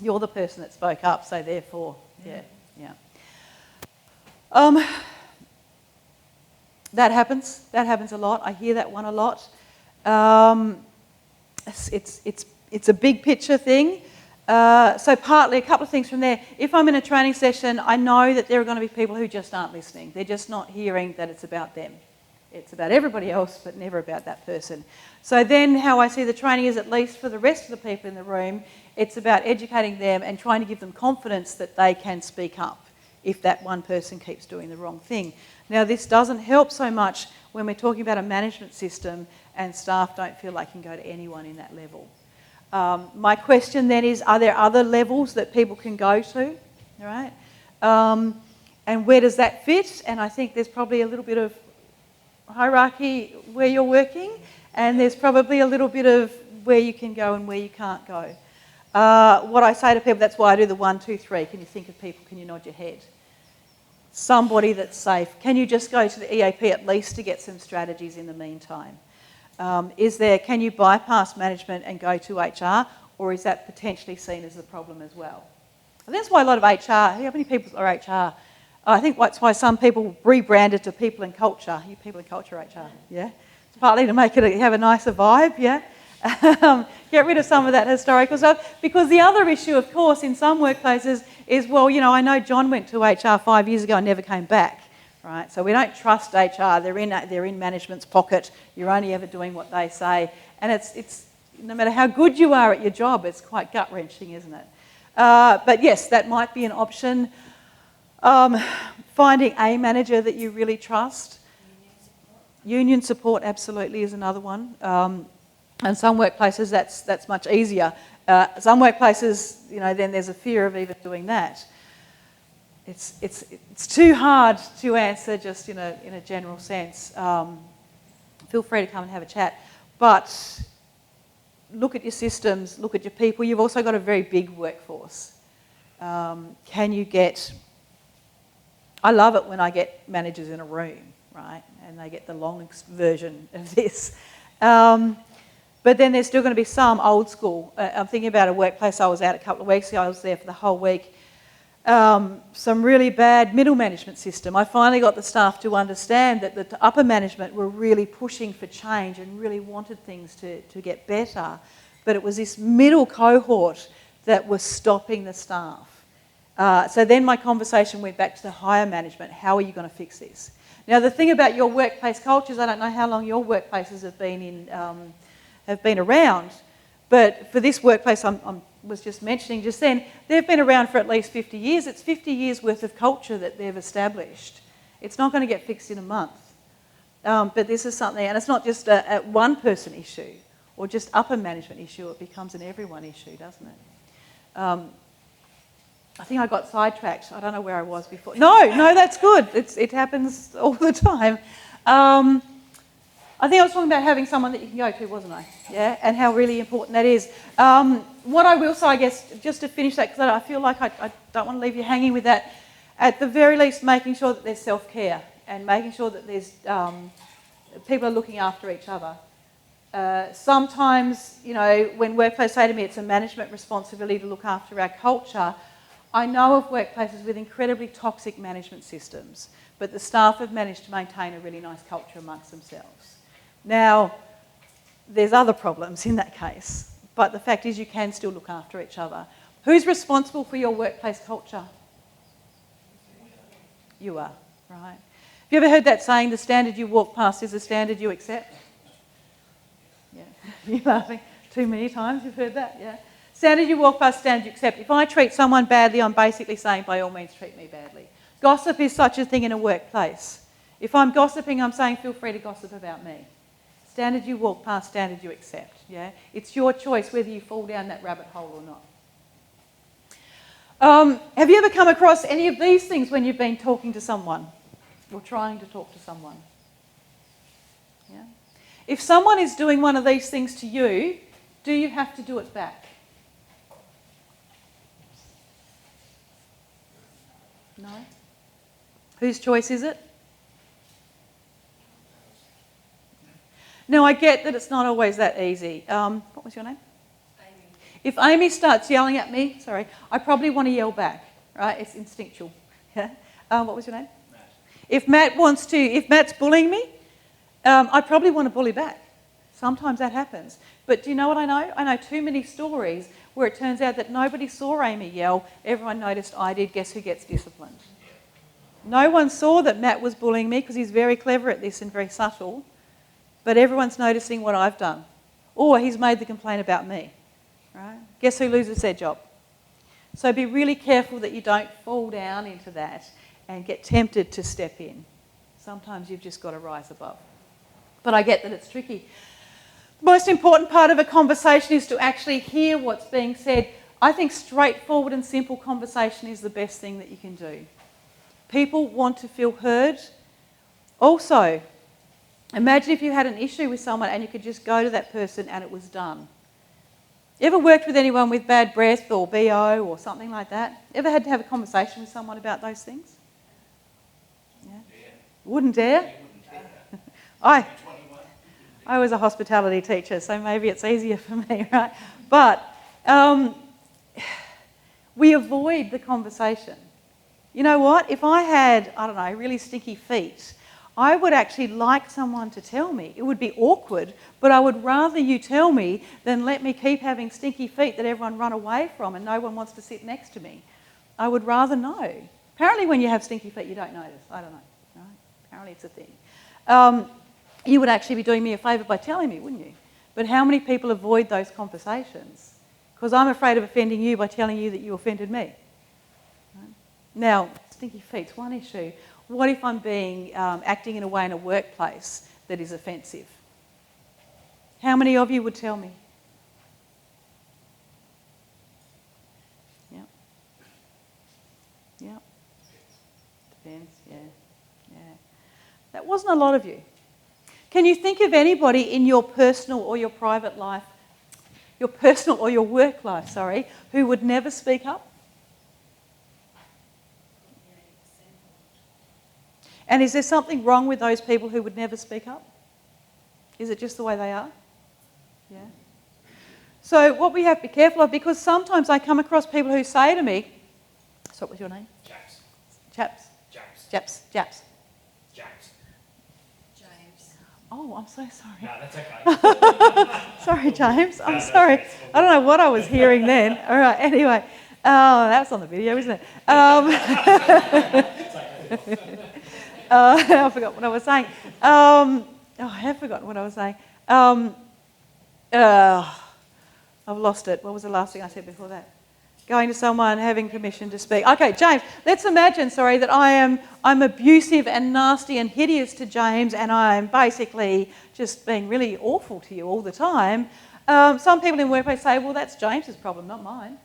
You're the person that spoke up, so therefore, yeah. That happens a lot. I hear that one a lot. It's a big picture thing. So partly, a couple of things from there. If I'm in a training session, I know that there are going to be people who just aren't listening. They're just not hearing that it's about them. It's about everybody else, but never about that person. So then how I see the training is, at least for the rest of the people in the room, it's about educating them and trying to give them confidence that they can speak up if that one person keeps doing the wrong thing. Now, this doesn't help so much when we're talking about a management system and staff don't feel they can go to anyone in that level. My question then is, are there other levels that people can go to? All right? And where does that fit? And I think there's probably a little bit of hierarchy where you're working, and there's probably a little bit of where you can go and where you can't go. What I say to people, that's why I do the 1, 2, 3. Can you think of people? Can you nod your head? Somebody that's safe. Can you just go to the EAP at least to get some strategies in the meantime? Can you bypass management and go to HR, or is that potentially seen as a problem as well? And that's why a lot of HR, how many people are HR? I think that's why some people rebranded to people and culture. You people and culture HR, yeah? It's partly to make it have a nicer vibe, yeah? Get rid of some of that historical stuff. Because the other issue, of course, in some workplaces is, well, you know, I know John went to HR 5 years ago and never came back, right? So we don't trust HR. They're in management's pocket. You're only ever doing what they say. And it's no matter how good you are at your job, it's quite gut-wrenching, isn't it? But yes, that might be an option. Finding a manager that you really trust. Union support absolutely is another one. And some workplaces that's much easier. Some workplaces, you know, then there's a fear of even doing that. It's too hard to answer just in a general sense. Feel free to come and have a chat. But look at your systems, look at your people. You've also got a very big workforce. Can you get... I love it when I get managers in a room, right? And they get the long version of this. But then there's still going to be some old school. I'm thinking about a workplace I was at a couple of weeks ago. I was there for the whole week. Some really bad middle management system. I finally got the staff to understand that the upper management were really pushing for change and really wanted things to get better. But it was this middle cohort that was stopping the staff. So then my conversation went back to the higher management. How are you going to fix this? Now, the thing about your workplace cultures, I don't know how long your workplaces have been around, but for this workplace I was just mentioning just then, they've been around for at least 50 years. It's 50 years worth of culture that they've established. It's not going to get fixed in a month. But this is something, and it's not just a one-person issue or just upper management issue. It becomes an everyone issue, doesn't it? I think I got sidetracked. I don't know where I was before. No, that's good. It happens all the time. I think I was talking about having someone that you can go to, wasn't I? Yeah, and how really important that is. What I will say, I guess, just to finish that, because I feel like I don't want to leave you hanging with that, at the very least making sure that there's self-care and making sure that there's people are looking after each other. Sometimes, you know, when workplaces say to me it's a management responsibility to look after our culture, I know of workplaces with incredibly toxic management systems, but the staff have managed to maintain a really nice culture amongst themselves. Now, there's other problems in that case, but the fact is you can still look after each other. Who's responsible for your workplace culture? You are, right? Have you ever heard that saying, the standard you walk past is the standard you accept? Yeah, you're laughing. Too many times you've heard that, yeah? Standard you walk past, standard you accept. If I treat someone badly, I'm basically saying, by all means, treat me badly. Gossip is such a thing in a workplace. If I'm gossiping, I'm saying, feel free to gossip about me. Standard you walk past, standard you accept, yeah? It's your choice whether you fall down that rabbit hole or not. Have you ever come across any of these things when you've been talking to someone or trying to talk to someone? Yeah? If someone is doing one of these things to you, do you have to do it back? No? Whose choice is it? Now, I get that it's not always that easy. What was your name? Amy. If Amy starts yelling at me, I probably want to yell back, right? It's instinctual. Yeah? What was your name? Matt. If Matt's bullying me, I probably want to bully back. Sometimes that happens. But do you know what I know? I know too many stories where it turns out that nobody saw Amy yell, everyone noticed I did, guess who gets disciplined? No one saw that Matt was bullying me because he's very clever at this and very subtle, but everyone's noticing what I've done. Or he's made the complaint about me, right? Guess who loses their job? So be really careful that you don't fall down into that and get tempted to step in. Sometimes you've just got to rise above. But I get that it's tricky. The most important part of a conversation is to actually hear what's being said. I think straightforward and simple conversation is the best thing that you can do. People want to feel heard. Also, imagine if you had an issue with someone and you could just go to that person and it was done. You ever worked with anyone with bad breath or BO or something like that? Ever had to have a conversation with someone about those things? Yeah. Wouldn't dare? I was a hospitality teacher, so maybe it's easier for me, right? But we avoid the conversation. You know what? If I had, I don't know, really stinky feet, I would actually like someone to tell me. It would be awkward, but I would rather you tell me than let me keep having stinky feet that everyone run away from and no one wants to sit next to me. I would rather know. Apparently when you have stinky feet, you don't notice. I don't know. Right? Apparently it's a thing. You would actually be doing me a favour by telling me, wouldn't you? But how many people avoid those conversations? Because I'm afraid of offending you by telling you that you offended me. Right? Now, stinky feet's one issue. What if I'm acting in a way in a workplace that is offensive? How many of you would tell me? Yep. Yep. Depends, yeah. That wasn't a lot of you. Can you think of anybody in your personal or your private life, your personal or your work life, sorry, who would never speak up? And is there something wrong with those people who would never speak up? Is it just the way they are? Yeah. So what we have to be careful of, because sometimes I come across people who say to me, so what was your name? Japs. Chaps? Japs. Japs. Japs. Japs. James. Oh, I'm so sorry. No, that's okay. Sorry, James. I'm sorry. I don't know what I was hearing then. All right, anyway. That's on the video, isn't it? I forgot what I was saying. I have forgotten what I was saying. I've lost it. What was the last thing I said before that? Going to someone, having permission to speak. Okay, James, let's imagine, that I'm abusive and nasty and hideous to James and I'm basically just being really awful to you all the time. Some people in the workplace say, well, that's James's problem, not mine.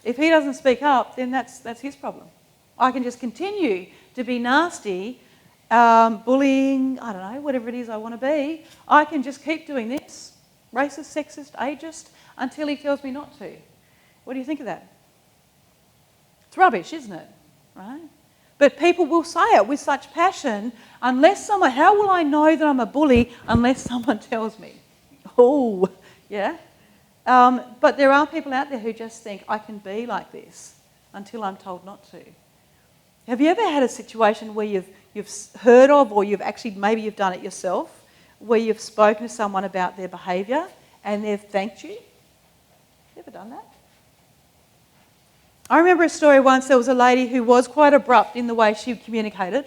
If he doesn't speak up, then that's his problem. I can just continue to be nasty, bullying, I don't know, whatever it is I want to be. I can just keep doing this, racist, sexist, ageist, until he tells me not to. What do you think of that? It's rubbish, isn't it? Right? But people will say it with such passion, how will I know that I'm a bully unless someone tells me? Oh, yeah? But there are people out there who just think, I can be like this until I'm told not to. Have you ever had a situation where you've heard of, or maybe you've done it yourself, where you've spoken to someone about their behaviour and they've thanked you? You ever done that? I remember a story once. There was a lady who was quite abrupt in the way she communicated,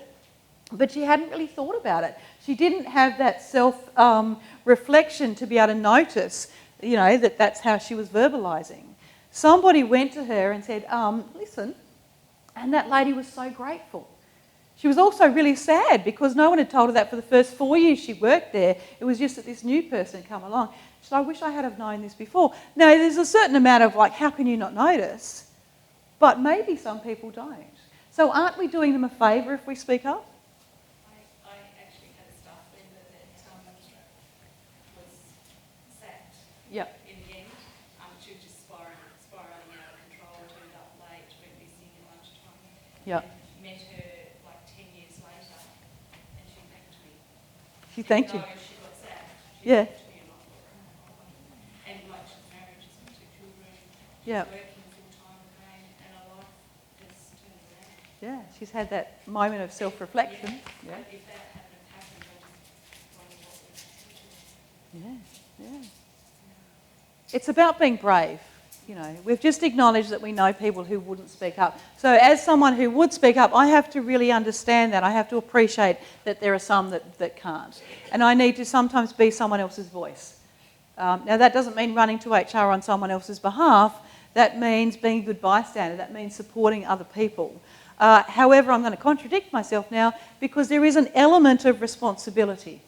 but she hadn't really thought about it. She didn't have that self-reflection to be able to notice, that that's how she was verbalising. Somebody went to her and said, listen, and that lady was so grateful. She was also really sad because no one had told her that for the first 4 years she worked there. It was just that this new person had come along. She said, I wish I had have known this before. Now, there's a certain amount of how can you not notice? But maybe some people don't. So aren't we doing them a favour if we speak up? I actually had a staff member that was sacked. Yep. In the end. She was just spiralling out of control, turned up late, went missing at lunchtime. Yep. And met her 10 years later, and she thanked me. She thanked you. She got sacked. She Yeah. thanked me and she's married, she's got 2 children. She's Yeah. working full time again, and her life has turned around. Yeah, she's had that moment of self-reflection. Yeah, If that hadn't happened, I just wonder what would yeah, yeah. It's about being brave. You know, we've just acknowledged that we know people who wouldn't speak up. So as someone who would speak up, I have to really understand that. I have to appreciate that there are some that can't. And I need to sometimes be someone else's voice. Now, that doesn't mean running to HR on someone else's behalf. That means being a good bystander. That means supporting other people. However, I'm going to contradict myself now because there is an element of responsibility.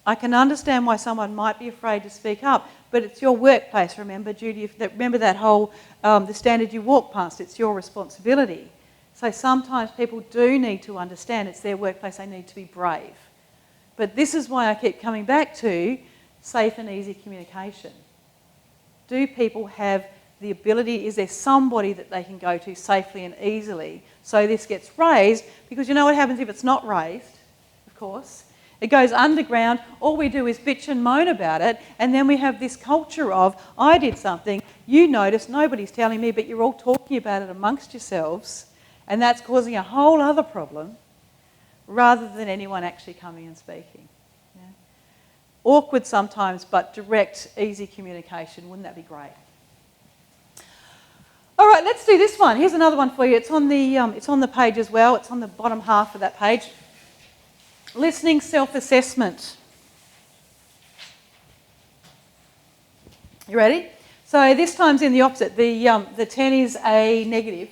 I can understand why someone might be afraid to speak up, but it's your workplace, remember, Judy? Remember that whole, the standard you walk past, it's your responsibility. So sometimes people do need to understand it's their workplace, they need to be brave. But this is why I keep coming back to safe and easy communication. Do people have the ability, is there somebody that they can go to safely and easily so this gets raised? Because you know what happens if it's not raised, of course? It goes underground, all we do is bitch and moan about it, and then we have this culture of, I did something, you noticed, nobody's telling me, but you're all talking about it amongst yourselves, and that's causing a whole other problem, rather than anyone actually coming and speaking. Yeah? Awkward sometimes, but direct, easy communication, wouldn't that be great? All right, let's do this one. Here's another one for you. It's on the page as well. It's on the bottom half of that page. Listening self-assessment. You ready? So this time's in the opposite. The 10 is a negative.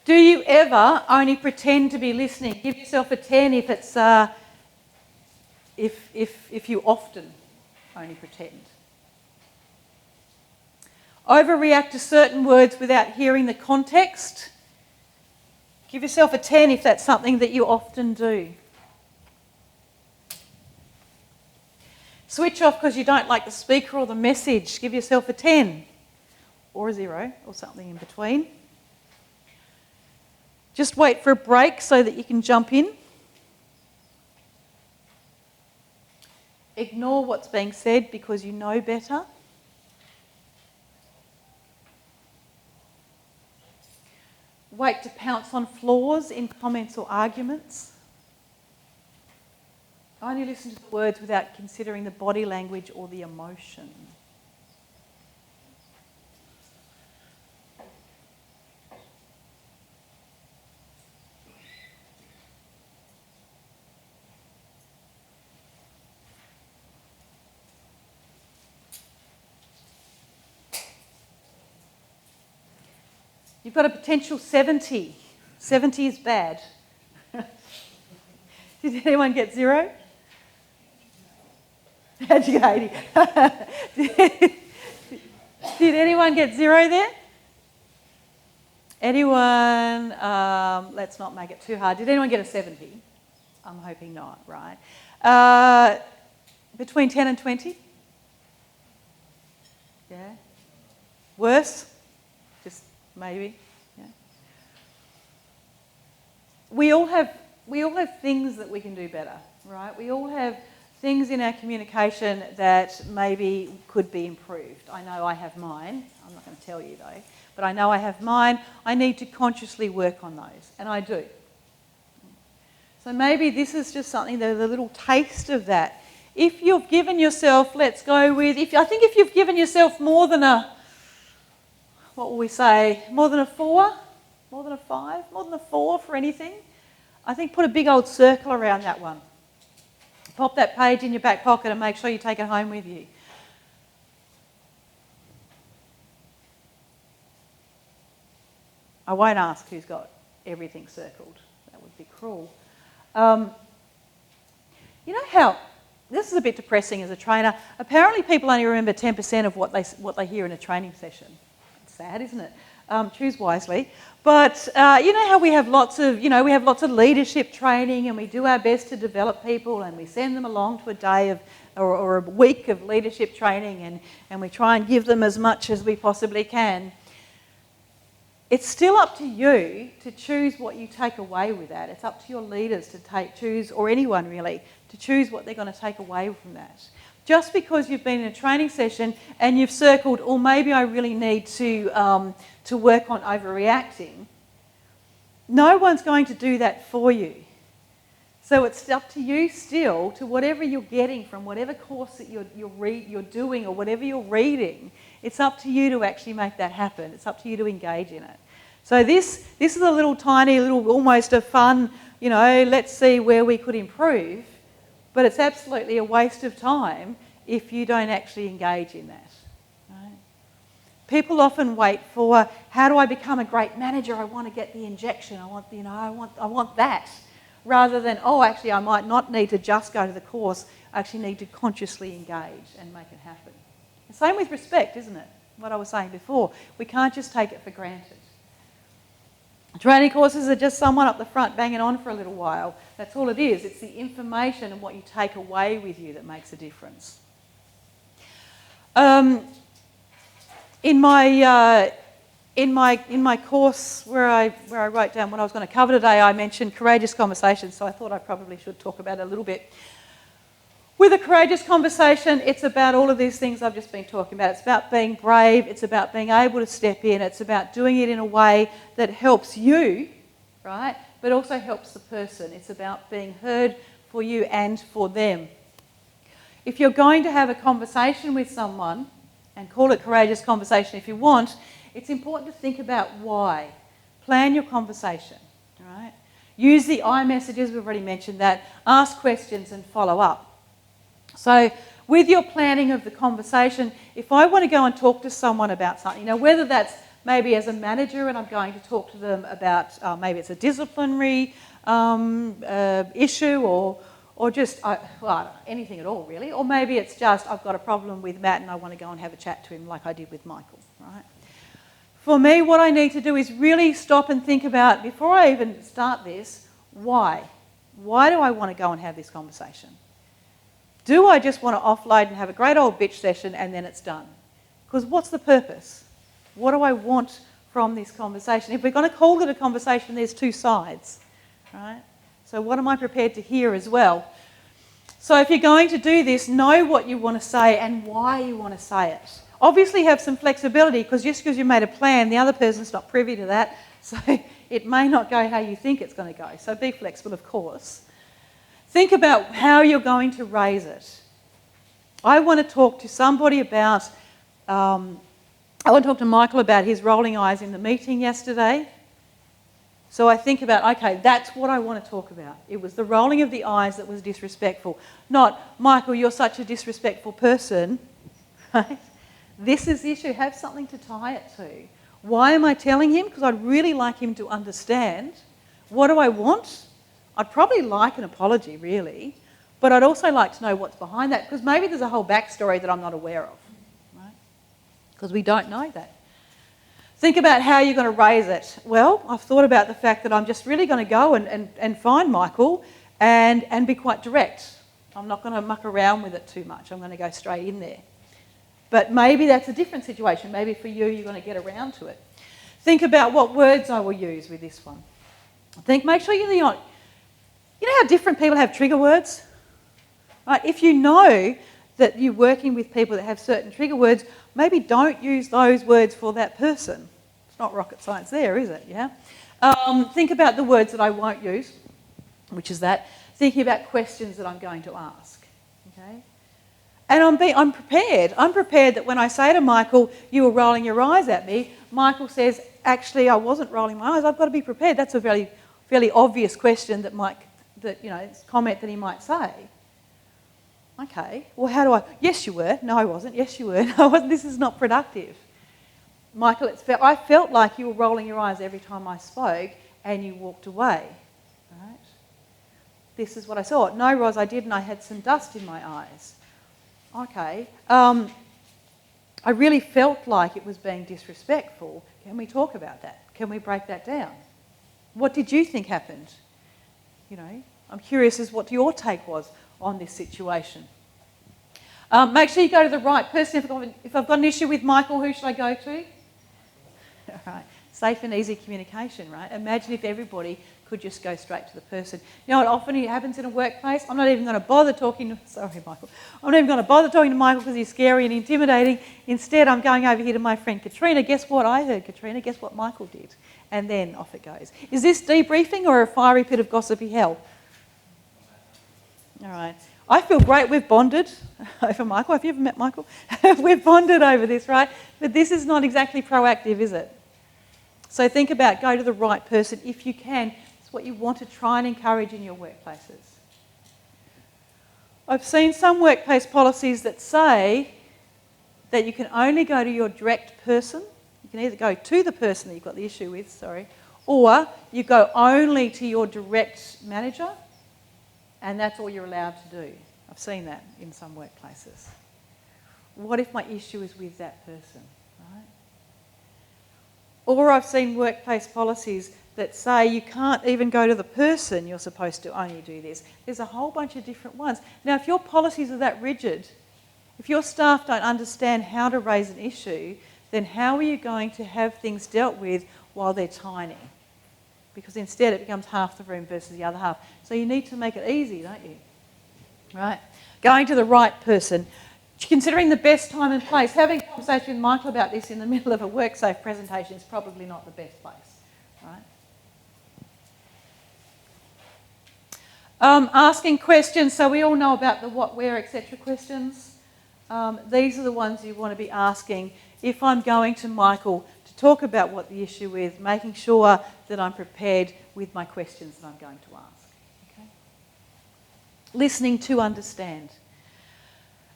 Do you ever only pretend to be listening? Give yourself a 10 if it's if you often only pretend. Overreact to certain words without hearing the context. Give yourself a 10 if that's something that you often do. Switch off because you don't like the speaker or the message. Give yourself a 10 or a 0 or something in between. Just wait for a break so that you can jump in. Ignore what's being said because you know better. Wait to pounce on flaws in comments or arguments. Only listen to the words without considering the body language or the emotion. You've got a potential 70. 70 is bad. Did anyone get 0? How'd you get 80? Did anyone get 0 there? Anyone, let's not make it too hard. Did anyone get a 70? I'm hoping not, right? Between 10 and 20? Yeah. Worse? Just maybe. Yeah. We all have things that we can do better, right? We all have things in our communication that maybe could be improved. I know I have mine. I'm not going to tell you though, but I know I have mine. I need to consciously work on those, and I do. So maybe this is just something, the little taste of that. If you've given yourself, let's go with, I think if you've given yourself more than a, what will we say, more than a 4, more than a 5, more than a 4 for anything, I think put a big old circle around that one. Pop that page in your back pocket and make sure you take it home with you. I won't ask who's got everything circled. That would be cruel. You know how, this is a bit depressing as a trainer, apparently people only remember 10% of what they hear in a training session. It's sad, isn't it? Choose wisely. But you know how we have lots of leadership training and we do our best to develop people and we send them along to a day of or a week of leadership training and we try and give them as much as we possibly can. It's still up to you to choose what you take away with that. It's up to your leaders to choose, or anyone really, to choose what they're going to take away from that. Just because you've been in a training session and you've circled, or maybe I really need to work on overreacting, no one's going to do that for you. So it's up to you still, to whatever you're getting from whatever course that you're doing or whatever you're reading, it's up to you to actually make that happen. It's up to you to engage in it. So this is a little tiny, almost a fun, let's see where we could improve, but it's absolutely a waste of time if you don't actually engage in that. Right? People often wait for, how do I become a great manager? I want to get the injection. I want that. Rather than, actually, I might not need to just go to the course. I actually need to consciously engage and make it happen. The same with respect, isn't it? What I was saying before. We can't just take it for granted. Training courses are just someone up the front banging on for a little while. That's all it is. It's the information and what you take away with you that makes a difference. In my course where I wrote down what I was going to cover today, I mentioned courageous conversations, so I thought I probably should talk about it a little bit. With a courageous conversation, it's about all of these things I've just been talking about. It's about being brave, it's about being able to step in, it's about doing it in a way that helps you, right, but also helps the person. It's about being heard for you and for them. If you're going to have a conversation with someone, and call it courageous conversation if you want, it's important to think about why. Plan your conversation, right? Use the I messages, we've already mentioned that. Ask questions and follow up. So with your planning of the conversation, if I want to go and talk to someone about something, whether that's maybe as a manager and I'm going to talk to them about maybe it's a disciplinary issue or just, I don't know, anything at all really. Or maybe it's just I've got a problem with Matt and I want to go and have a chat to him like I did with Michael, right? For me, what I need to do is really stop and think about, before I even start this, why? Why do I want to go and have this conversation? Do I just want to offload and have a great old bitch session and then it's done? Because what's the purpose? What do I want from this conversation? If we're going to call it a conversation, there's two sides, right? So what am I prepared to hear as well? So if you're going to do this, know what you want to say and why you want to say it. Obviously have some flexibility, because just because you made a plan, the other person's not privy to that, so it may not go how you think it's going to go. So be flexible, of course. Think about how you're going to raise it. I want to talk to somebody about, I want to talk to Michael about his rolling eyes in the meeting yesterday. So I think about, okay, that's what I want to talk about. It was the rolling of the eyes that was disrespectful. Not, Michael, you're such a disrespectful person, right? This is the issue. Have something to tie it to. Why am I telling him? Because I'd really like him to understand. What do I want? I'd probably like an apology, really, but I'd also like to know what's behind that, because maybe there's a whole backstory that I'm not aware of, right? Because we don't know that. Think about how you're going to raise it. Well, I've thought about the fact that I'm just really going to go and find Michael and be quite direct. I'm not going to muck around with it too much. I'm going to go straight in there. But maybe that's a different situation. Maybe for you, you're going to get around to it. Think about what words I will use with this one. Make sure you're not... You know how different people have trigger words? Right? If you know that you're working with people that have certain trigger words, maybe don't use those words for that person. It's not rocket science there, is it? Yeah. Think about the words that I won't use, which is that. Thinking about questions that I'm going to ask. Okay. And I'm prepared. I'm prepared that when I say to Michael, you were rolling your eyes at me, Michael says, actually, I wasn't rolling my eyes. I've got to be prepared. That's a fairly obvious question comment that he might say. Okay, well, how do I... Yes, you were. No, I wasn't. Yes, you were. No, I wasn't. This is not productive. Michael, I felt like you were rolling your eyes every time I spoke and you walked away. Right? This is what I saw. No, Roz, I didn't. I had some dust in my eyes. Okay. I really felt like it was being disrespectful. Can we talk about that? Can we break that down? What did you think happened? I'm curious as what your take was on this situation. Make sure you go to the right person. If I've got an issue with Michael, who should I go to? All right. Safe and easy communication, right? Imagine if everybody could just go straight to the person. You know what often happens in a workplace? I'm not even going to bother talking to... Sorry, Michael. I'm not even going to bother talking to Michael because he's scary and intimidating. Instead, I'm going over here to my friend Katrina. Guess what I heard, Katrina? Guess what Michael did? and then off it goes. Is this debriefing or a fiery pit of gossipy hell? All right. I feel great. We've bonded over Michael. Have you ever met Michael? We've bonded over this, right? But this is not exactly proactive, is it? So think about go to the right person if you can. It's what you want to try and encourage in your workplaces. I've seen some workplace policies that say that you can only go to your direct person. You can either go to the person that you've got the issue with, or you go only to your direct manager, and that's all you're allowed to do. I've seen that in some workplaces. What if my issue is with that person, right? Or I've seen workplace policies that say you can't even go to the person, you're supposed to only do this. There's a whole bunch of different ones. Now, if your policies are that rigid, if your staff don't understand how to raise an issue, then how are you going to have things dealt with while they're tiny? Because instead it becomes half the room versus the other half. So you need to make it easy, don't you? Right? Going to the right person. Considering the best time and place. Having a conversation with Michael about this in the middle of a WorkSafe presentation is probably not the best place. Right? Asking questions. So we all know about the what, where, etc. questions. These are the ones you want to be asking if I'm going to Michael to talk about what the issue is, making sure that I'm prepared with my questions that I'm going to ask. Okay? Listening to understand.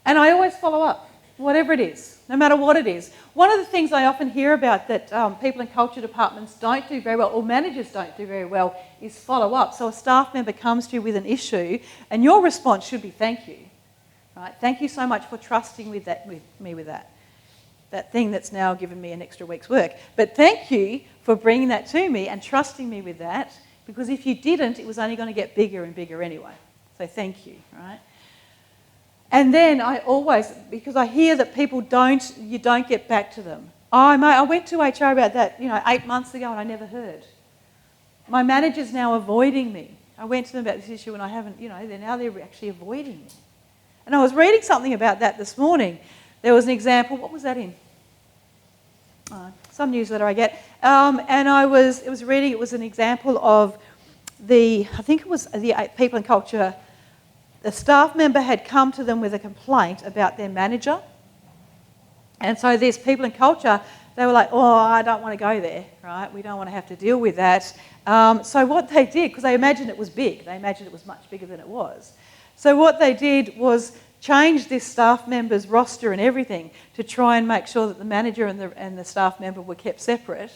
And I always follow up, whatever it is, no matter what it is. One of the things I often hear about that people in culture departments don't do very well, or managers don't do very well, is follow up. So a staff member comes to you with an issue, and your response should be thank you. Right? Thank you so much for trusting with me with that. That thing that's now given me an extra week's work. But thank you for bringing that to me and trusting me with that, because if you didn't, it was only going to get bigger and bigger anyway. So thank you, right? And then I always, because I hear that people you don't get back to them. Oh, mate, I went to HR about that, 8 months ago and I never heard. My manager's now avoiding me. I went to them about this issue and I haven't, they're actually avoiding me. And I was reading something about that this morning. There was an example. What was that in? Some newsletter I get. And it was an example of I think it was the people in culture. The staff member had come to them with a complaint about their manager. And so these people in culture, they were like, oh, I don't want to go there, right? We don't want to have to deal with that. So what they did, because they imagined it was big, they imagined it was much bigger than it was. So what they did was change this staff member's roster and everything to try and make sure that the manager and the staff member were kept separate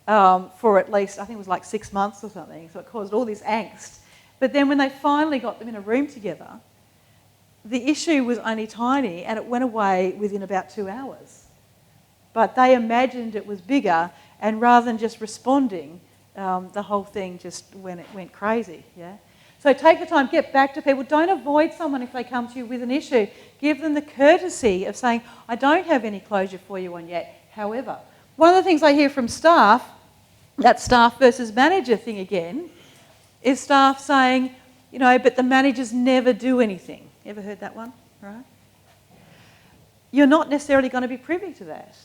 for at least, I think it was like 6 months or something. So it caused all this angst. But then when they finally got them in a room together, the issue was only tiny and it went away within about 2 hours. But they imagined it was bigger, and rather than just responding, the whole thing just went crazy, yeah? So take the time, get back to people. Don't avoid someone if they come to you with an issue. Give them the courtesy of saying, I don't have any closure for you on yet. However, one of the things I hear from staff, that staff versus manager thing again, is staff saying, but the managers never do anything. Ever heard that one? Right? You're not necessarily going to be privy to that.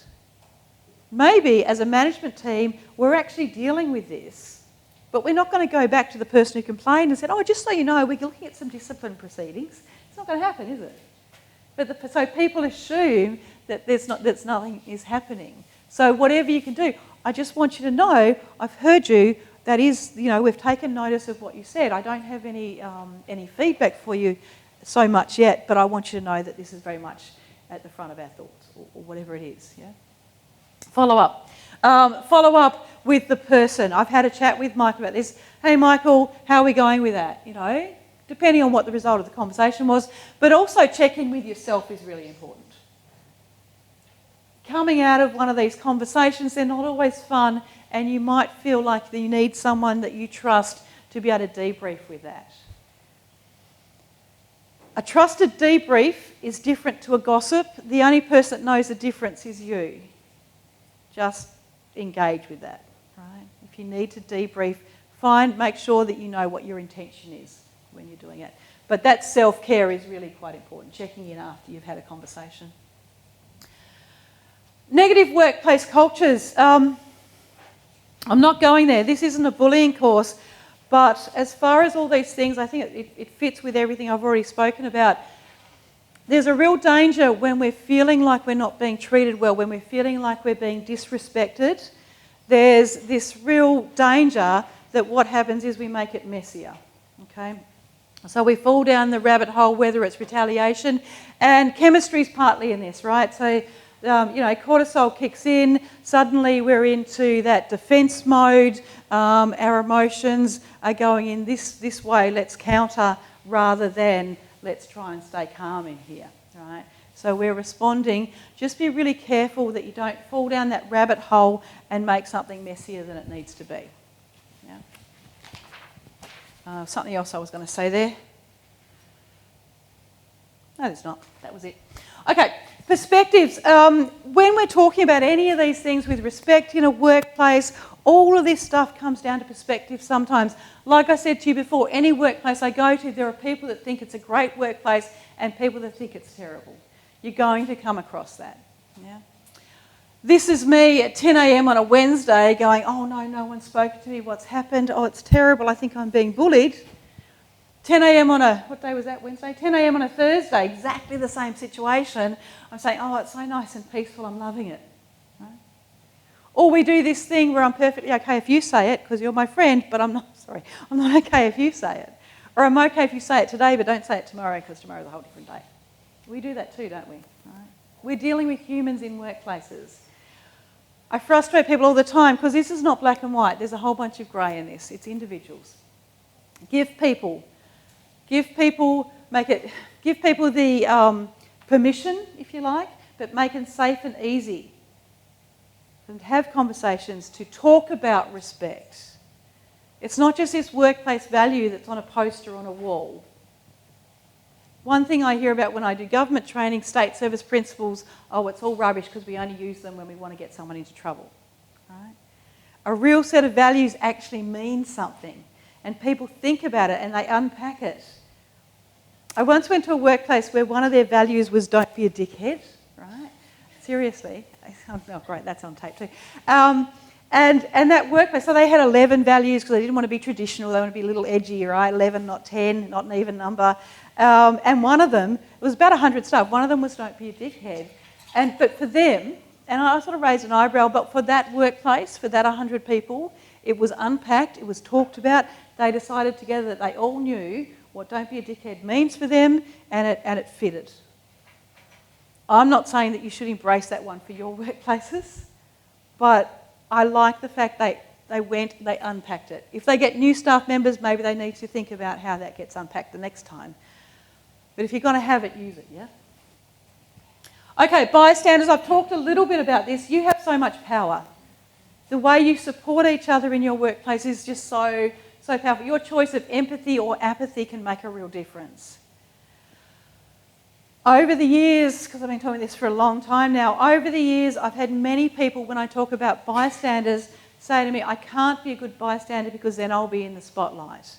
Maybe as a management team, we're actually dealing with this, but we're not going to go back to the person who complained and said, oh, just so you know, we're looking at some discipline proceedings. It's not going to happen, is it? So people assume that nothing is happening. So whatever you can do, I just want you to know, I've heard you, that is, we've taken notice of what you said. I don't have any feedback for you so much yet, but I want you to know that this is very much at the front of our thoughts, or whatever it is, yeah? Follow up. Follow up with the person. I've had a chat with Michael about this. Hey, Michael, how are we going with that? Depending on what the result of the conversation was. But also checking with yourself is really important. Coming out of one of these conversations, they're not always fun, and you might feel like you need someone that you trust to be able to debrief with that. A trusted debrief is different to a gossip. The only person that knows the difference is you. Just engage with that, right? If you need to debrief, make sure that you know what your intention is when you're doing it. But that self-care is really quite important, checking in after you've had a conversation. Negative workplace cultures. I'm not going there. This isn't a bullying course. But as far as all these things, I think it fits with everything I've already spoken about. There's a real danger when we're feeling like we're not being treated well, when we're feeling like we're being disrespected. There's this real danger that what happens is we make it messier, okay? So we fall down the rabbit hole, whether it's retaliation, and chemistry's partly in this, right? So, cortisol kicks in, suddenly we're into that defence mode, our emotions are going in this way, let's counter, rather than let's try and stay calm in here, right? So we're responding. Just be really careful that you don't fall down that rabbit hole and make something messier than it needs to be. Yeah? Something else I was going to say there. No, there's not. That was it. Okay, perspectives. When we're talking about any of these things with respect in a workplace, all of this stuff comes down to perspective sometimes. Like I said to you before, any workplace I go to, there are people that think it's a great workplace and people that think it's terrible. You're going to come across that. Yeah? This is me at 10 a.m. on a Wednesday going, oh no, no one's spoken to me, what's happened? Oh, it's terrible, I think I'm being bullied. 10 a.m. on what day was that, Wednesday? 10 a.m. on a Thursday, exactly the same situation. I'm saying, oh, it's so nice and peaceful, I'm loving it. Right? Or we do this thing where I'm perfectly okay if you say it because you're my friend, but I'm not okay if you say it. Or I'm okay if you say it today, but don't say it tomorrow because tomorrow's a whole different day. We do that too, don't we? Right? We're dealing with humans in workplaces. I frustrate people all the time because this is not black and white. There's a whole bunch of grey in this. It's individuals. Give people the permission, if you like, but make it safe and easy. And have conversations to talk about respect. It's not just this workplace value that's on a poster on a wall. One thing I hear about when I do government training, state service principles, oh, it's all rubbish because we only use them when we want to get someone into trouble. Right? A real set of values actually means something, and people think about it and they unpack it. I once went to a workplace where one of their values was don't be a dickhead, right? Seriously. Oh, great, that's on tape too. And that workplace, so they had 11 values because they didn't want to be traditional, they want to be a little edgy, right? 11, not 10, not an even number. And one of them, it was about 100 staff, one of them was don't be a dickhead. But for them, and I sort of raised an eyebrow, but for that workplace, for that 100 people, it was unpacked, it was talked about. They decided together that they all knew what don't be a dickhead means for them, and it fitted. I'm not saying that you should embrace that one for your workplaces, but I like the fact they unpacked it. If they get new staff members, maybe they need to think about how that gets unpacked the next time. But if you're going to have it, use it, yeah? Okay, bystanders, I've talked a little bit about this. You have so much power. The way you support each other in your workplace is just so powerful. Your choice of empathy or apathy can make a real difference. Over the years, because I've been talking this for a long time now, over the years I've had many people, when I talk about bystanders, say to me, I can't be a good bystander because then I'll be in the spotlight.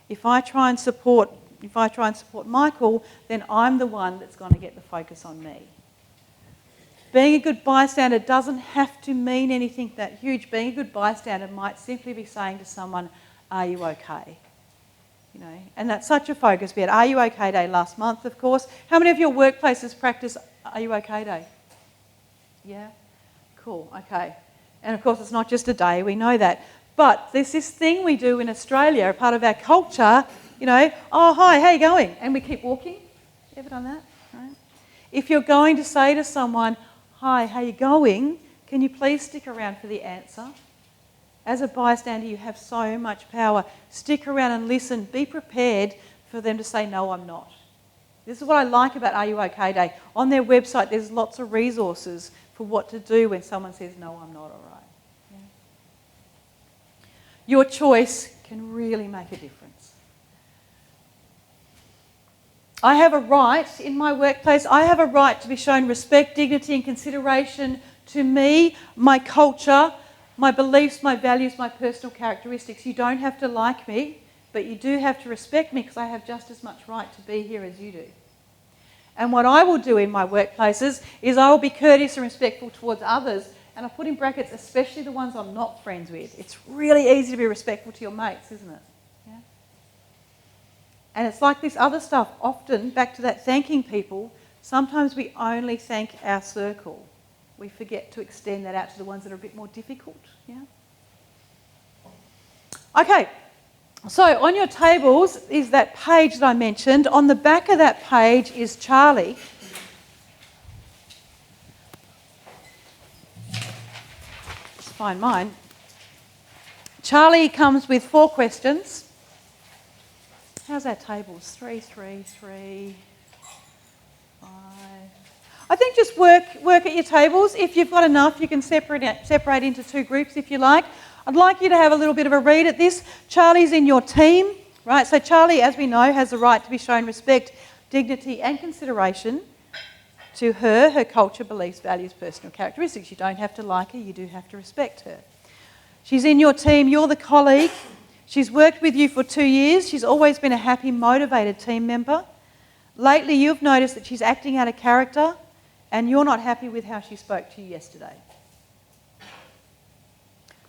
If I try and support Michael, then I'm the one that's going to get the focus on me. Being a good bystander doesn't have to mean anything that huge. Being a good bystander might simply be saying to someone, are you okay? You know, and that's such a focus. We had Are You OK Day last month, of course. How many of your workplaces practice Are You OK Day? Yeah? Cool, okay. And of course it's not just a day, we know that. But there's this thing we do in Australia, a part of our culture, you know, oh, hi, how you going? And we keep walking. You ever done that? Right? If you're going to say to someone, hi, how you going? Can you please stick around for the answer? As a bystander, you have so much power. Stick around and listen. Be prepared for them to say, no, I'm not. This is what I like about Are You OK Day. On their website, there's lots of resources for what to do when someone says, no, I'm not all right. Yeah. Your choice can really make a difference. I have a right in my workplace. I have a right to be shown respect, dignity and consideration to me, my culture, my beliefs, my values, my personal characteristics. You don't have to like me, but you do have to respect me because I have just as much right to be here as you do. And what I will do in my workplaces is I will be courteous and respectful towards others, and I put in brackets, especially the ones I'm not friends with. It's really easy to be respectful to your mates, isn't it? Yeah. And it's like this other stuff. Often, back to that thanking people, sometimes we only thank our circle. We forget to extend that out to the ones that are a bit more difficult. Yeah. Okay. So on your tables is that page that I mentioned. On the back of that page is Charlie. Let's find mine. Charlie comes with 4 questions. How's our tables? 3, 3, 3, 5. I think just work at your tables. If you've got enough, you can separate into 2 groups if you like. I'd like you to have a little bit of a read at this. Charlie's in your team, right? So Charlie, as we know, has the right to be shown respect, dignity and consideration to her culture, beliefs, values, personal characteristics. You don't have to like her, you do have to respect her. She's in your team, you're the colleague. She's worked with you for 2 years. She's always been a happy, motivated team member. Lately, you've noticed that she's acting out of character and you're not happy with how she spoke to you yesterday.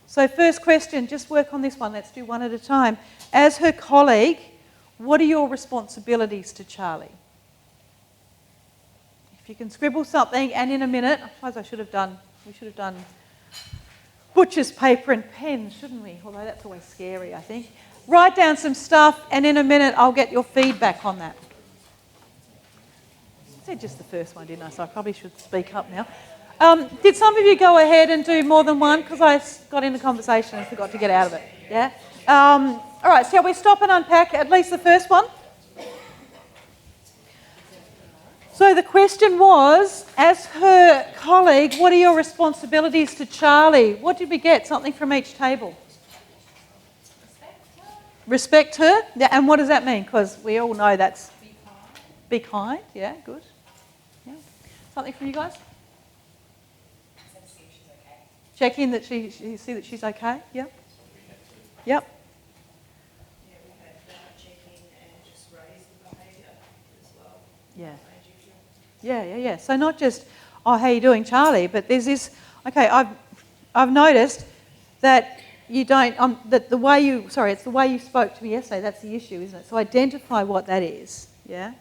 So first question, just work on this one. Let's do one at a time. As her colleague, what are your responsibilities to Charlie? If you can scribble something, and in a minute, I suppose we should have done butcher's paper and pens, shouldn't we? Although that's always scary, I think. Write down some stuff, and in a minute, I'll get your feedback on that. I said just the first one, didn't I? So I probably should speak up now. Did some of you go ahead and do more than one? Because I got in the conversation and forgot to get out of it. Yeah? All right, shall we stop and unpack at least the first one? So the question was, as her colleague, what are your responsibilities to Charlie? What did we get? Something from each table. Respect her. Yeah, and what does that mean? Because we all know that's... Be kind. Yeah, good. Yeah. Something from you guys? Check in that you see that she's okay. Yep. Yep. Yeah, we had check in and just raise the behaviour as well. Yeah. Yeah. So not just, oh, how you doing, Charlie? But there's this. Okay, I've noticed that you don't. That the way you. Sorry, it's the way you spoke to me yesterday. That's the issue, isn't it? So identify what that is. Yeah.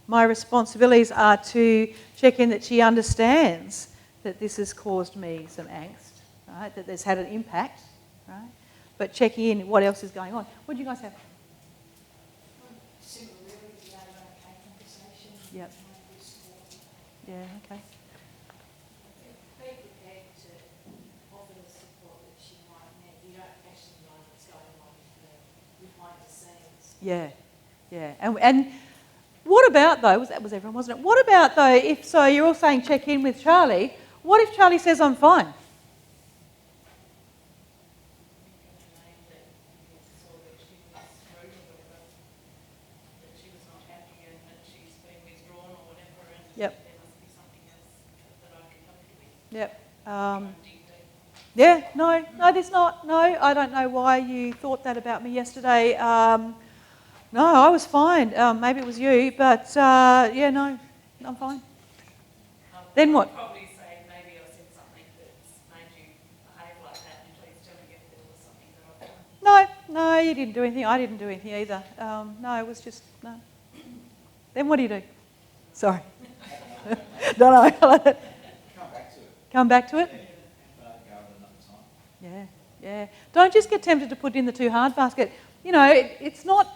My responsibilities are to check in that she understands that this has caused me some angst. Right, that there's had an impact, right? But checking in what else is going on. What do you guys have? Yep. Yeah, okay. Be prepared to offer the support that she might need. You don't actually know what's going on behind the scenes. Yeah. And what about though, was everyone, wasn't it? What about though, if so you're all saying check in with Charlie, what if Charlie says I'm fine? Yep. Yep. Yeah, no, there's not. No, I don't know why you thought that about me yesterday. No, I was fine. Maybe it was you, but yeah, no, I'm fine. Then what? I'd probably say maybe I said something that's made you behave like that, and please tell me if there was something that I've done. No, you didn't do anything. I didn't do anything either. No, it was just, no. Then what do you do? Sorry. Don't know. Come back to it. Come back to it? Yeah. Don't just get tempted to put in the too hard basket. You know, it's not,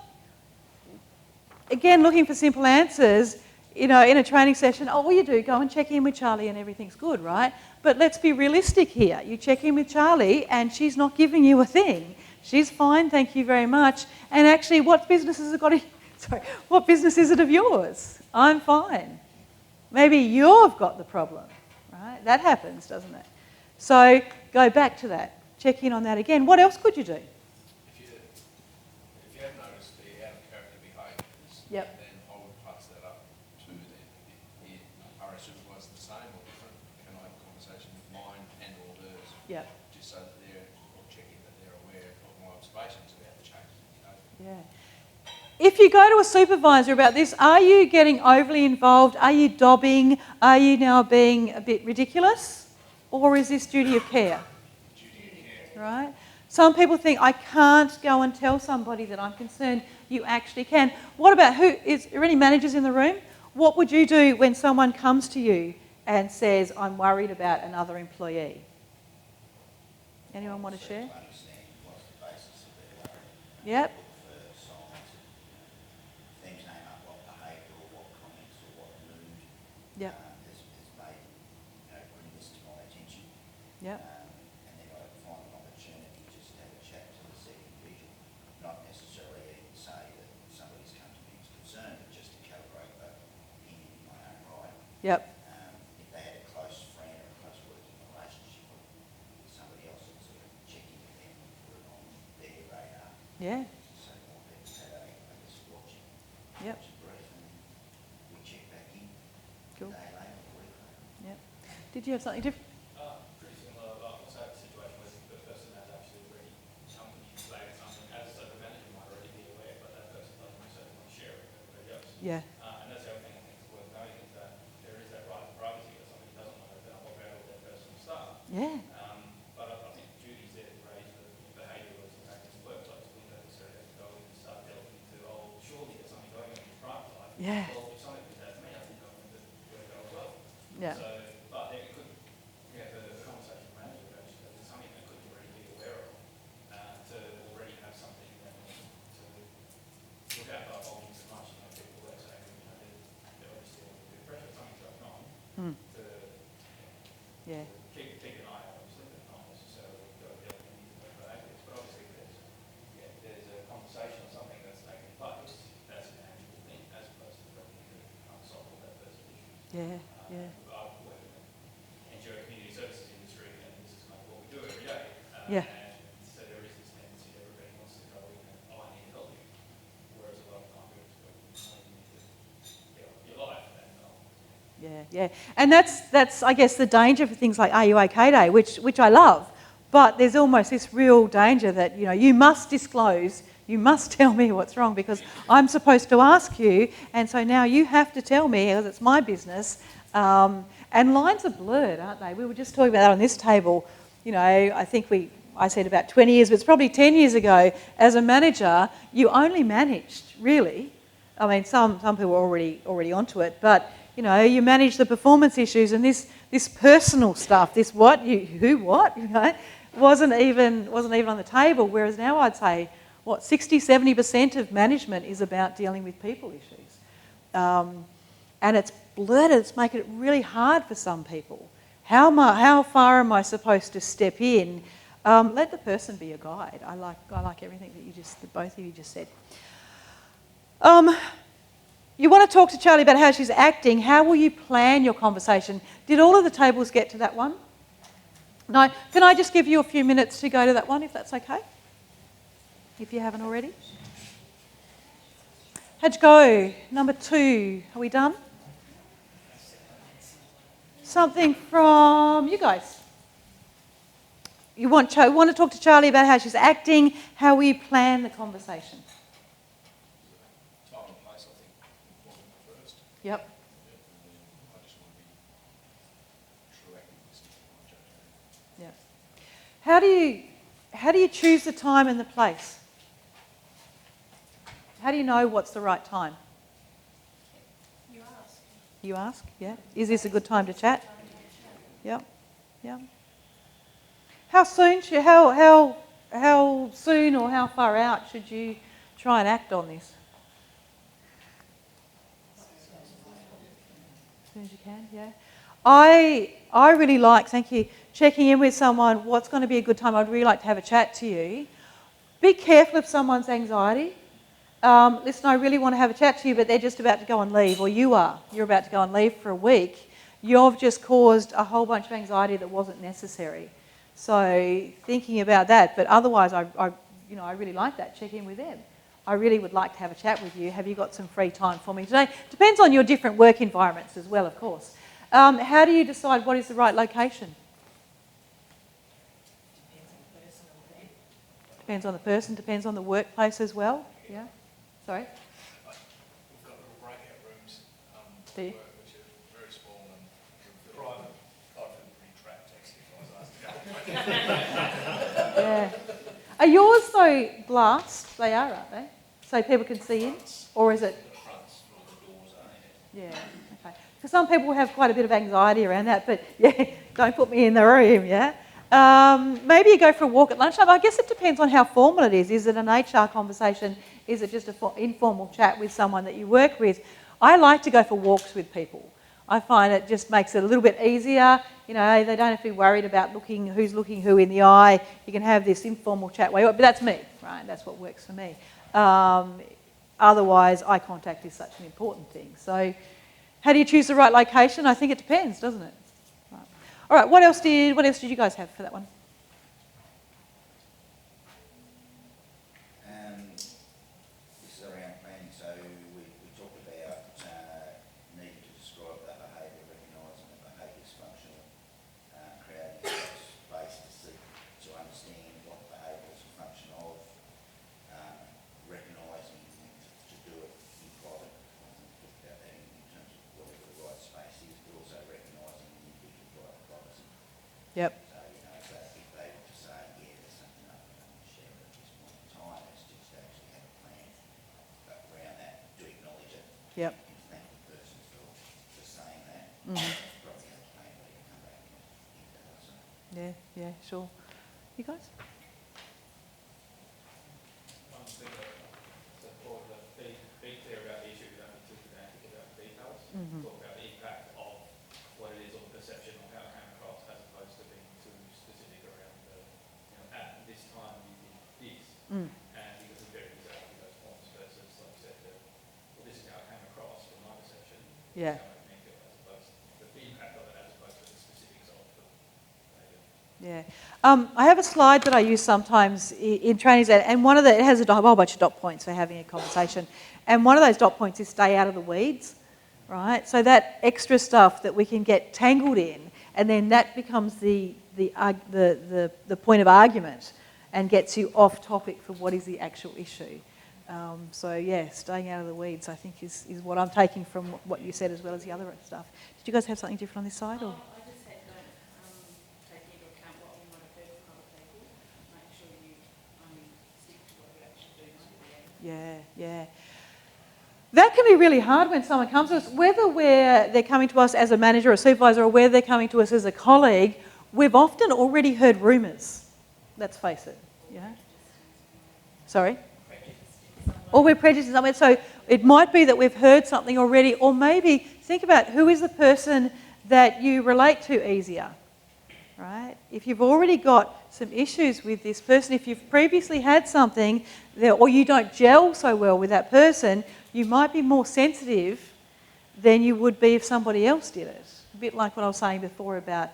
again, looking for simple answers, you know, in a training session, all you do, go and check in with Charlie and everything's good, right? But let's be realistic here. You check in with Charlie and she's not giving you a thing. She's fine, thank you very much. And actually, what business has it got? What business is it of yours? I'm fine. Maybe you've got the problem, right? That happens, doesn't it? So go back to that. Check in on that again. What else could you do? If you have noticed the out of character behaviours, Yep. then I would pass that up to them. Are our supervisors the same or different? Can I have a conversation with mine and or hers? Yep. Just so that they're checking that they're aware of my observations about the changes. Yeah. If you go to a supervisor about this, are you getting overly involved? Are you dobbing? Are you now being a bit ridiculous? Or is this duty of care? Right? Some people think, I can't go and tell somebody that I'm concerned. You actually can. What about are there any managers in the room? What would you do when someone comes to you and says, I'm worried about another employee? Anyone want to share? Yep. Things name up what behaviour or what comments or what mood Yep. has made, bring this to my attention. Yep. And then I find an opportunity just to have a chat to the said individual, not necessarily even say that somebody's come to me as concerned, but just to calibrate that opinion in my own right. Yep. If they had a close friend or a close working relationship with somebody else, and sort of check in with them and put it on their radar. Yeah. So more people had watching. Yep. Brief, and we check back in. Cool. A day later, a week later. Yep. Did you have something different? Pretty similar. I also had a situation where the person has actually already come to me and flagged something as a manager might already be aware, but that person doesn't necessarily want to share it with everybody else. Yeah. And that's the other thing I think is worth noting is that there is that right to privacy that somebody doesn't want to open up about all their personal stuff. Yeah. But I think Judy's there to raise the behaviour that's impacting the workplace. We don't necessarily have to go in and start delving into, surely there's something going on in your private life. Yeah. Well, if something was happening to me, I think I want to work out as well. Yeah. So, but then it could, the conversation with the manager about it, there's something that could already be aware of, to already have something that to look at by holding so much, people that say, they're obviously under a bit of pressure, something's going on, to Yeah. keep an eye out, obviously, but not necessarily go down into those behaviours. But obviously there's a conversation or something that's taking place, that's an actual thing, as opposed to going into unsolve all that personal issues. Yeah. Yeah. I've worked in the NGO community services industry, and this is kind of what we do every day. Yeah. And so there is this tendency that everybody wants to go in and, I need to help you. Whereas a lot of time people just go, you need to get on with your life. And, Yeah, yeah. And that's I guess the danger for things like Are You OK Day, which I love. But there's almost this real danger that, you must disclose, you must tell me what's wrong because I'm supposed to ask you, and so now you have to tell me because it's my business. And lines are blurred, aren't they? We were just talking about that on this table. I think I said about 20 years, but it's probably 10 years ago, as a manager, you only managed, really. I mean, some people were already onto it, but, you manage the performance issues and this personal stuff, this what, wasn't even on the table, whereas now I'd say, 60-70% of management is about dealing with people issues. And it's blurred, it's making it really hard for some people. How far am I supposed to step in? Let the person be a guide. I like everything that both of you just said. You want to talk to Charlie about how she's acting. How will you plan your conversation? Did all of the tables get to that one? No? Can I just give you a few minutes to go to that one, if that's okay? If you haven't already. How'd you go? Number 2. Are we done? Something from you guys. You want to talk to Charlie about how she's acting. How will you plan the conversation? Time and place, I think, important first. Yep. I just want to be true active listening to my judgment. Yep. How do you choose the time and the place? How do you know what's the right time? You ask. You ask, yeah. Is this a good time to chat? Yep. Yep. How soon how soon or how far out should you try and act on this? As soon as you can, yeah. I really like, thank you, checking in with someone, what's going to be a good time. I'd really like to have a chat to you. Be careful of someone's anxiety. Listen, I really want to have a chat to you, but they're just about to go on leave, or you're about to go on leave for a week. You've just caused a whole bunch of anxiety that wasn't necessary. So thinking about that, but otherwise I really like that, check in with them. I really would like to have a chat with you. Have you got some free time for me today? Depends on your different work environments as well, of course. How do you decide what is the right location? Depends on the person, depends on the workplace as well. Yeah? Sorry? We've got little breakout rooms Do you? which are very small and private. I feel pretty trapped actually. also glassed, they are, aren't they? So people can see in? Or is it? The fronts or the doors are, Yeah, okay. For some people have quite a bit of anxiety around that, but yeah, don't put me in the room, yeah? Maybe you go for a walk at lunchtime. I guess it depends on how formal it is. Is it an HR conversation? Is it just an informal chat with someone that you work with? I like to go for walks with people. I find it just makes it a little bit easier. You know, they don't have to be worried about who's looking who in the eye. You can have this informal chat but that's me, right? That's what works for me. Otherwise, eye contact is such an important thing. So how do you choose the right location? I think it depends, doesn't it? Right. All right, what else did you guys have for that one? This is around planning. So we talked about needing to describe the behaviour, recognising the behaviour is functional, creating a space to understand what the behaviour is a function of, recognising to do it in private. Talk about that in terms of whatever the right space is, but also recognising the individual right privacy. Yep. So, you know, if they were to say, yeah, there's something I don't want to share at this point in time, it's just to actually have a plan around that, to acknowledge it. Yep. And thank the person for saying that. Mhm. Probably have a plan where you can come back and tell us. Yeah, sure. You guys? One thing to support be clear about the issue, you don't need too pedantic about the details. Mhm. Talk about the impact of what it is or the perception of how it came across as opposed to being too specific around the, you know, at this time you did this. Mm. And because it's very exactly those points versus, like you said, well, this is how it came across from my perception. Yeah. This is how it made me feel as opposed to the impact of it as opposed to the specifics of the behaviour. Yeah. I have a slide that I use sometimes in trainings, and one of it has a whole bunch of dot points for having a conversation. And one of those dot points is stay out of the weeds, right? So that extra stuff that we can get tangled in, and then that becomes the point of argument and gets you off topic for what is the actual issue. So yeah, staying out of the weeds, I think, is what I'm taking from what you said as well as the other stuff. Did you guys have something different on this side? Or? I just said don't take into account what you might have heard from other people. Make sure you only stick to what you actually do know. Yeah. That can be really hard when someone comes to us, whether they're coming to us as a manager or a supervisor or whether they're coming to us as a colleague. We've often already heard rumours, let's face it. Yeah. Sorry? Or we're prejudiced in some way. So it might be that we've heard something already, or maybe think about who is the person that you relate to easier, right? If you've already got some issues with this person, if you've previously had something there, or you don't gel so well with that person, you might be more sensitive than you would be if somebody else did it. A bit like what I was saying before about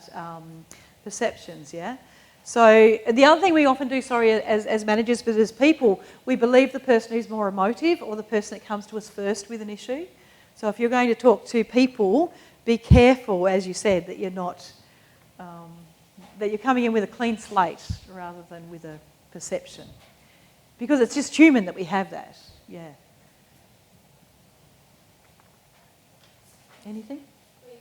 perceptions, yeah? So the other thing we often do, as managers, but as people, we believe the person who's more emotive or the person that comes to us first with an issue. So if you're going to talk to people, be careful, as you said, that you're not, that you're coming in with a clean slate rather than with a perception. Because it's just human that we have that, yeah. Anything? We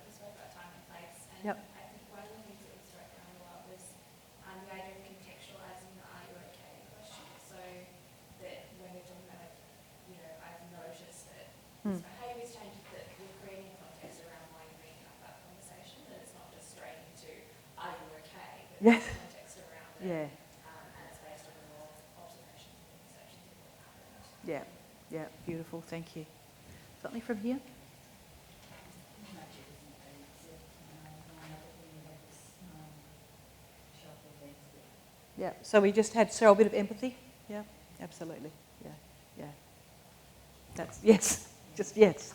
spoke about time and place, and Yep. I think one of the things that we spoke around a lot was the idea of contextualising the "Are you okay?" question. So that when we're talking about, I've noticed that this behaviour is changing, that we're creating a context around why you're bringing up that conversation, that it's not just straight into "Are you okay?" but Yes. there's a context around it, Yeah. and it's based on your observations and perceptions of what happened. Yeah, beautiful, thank you. Something from here? Yeah, so we just had Cheryl, a bit of empathy? Yeah, absolutely. Yeah. That's, yes, just yes.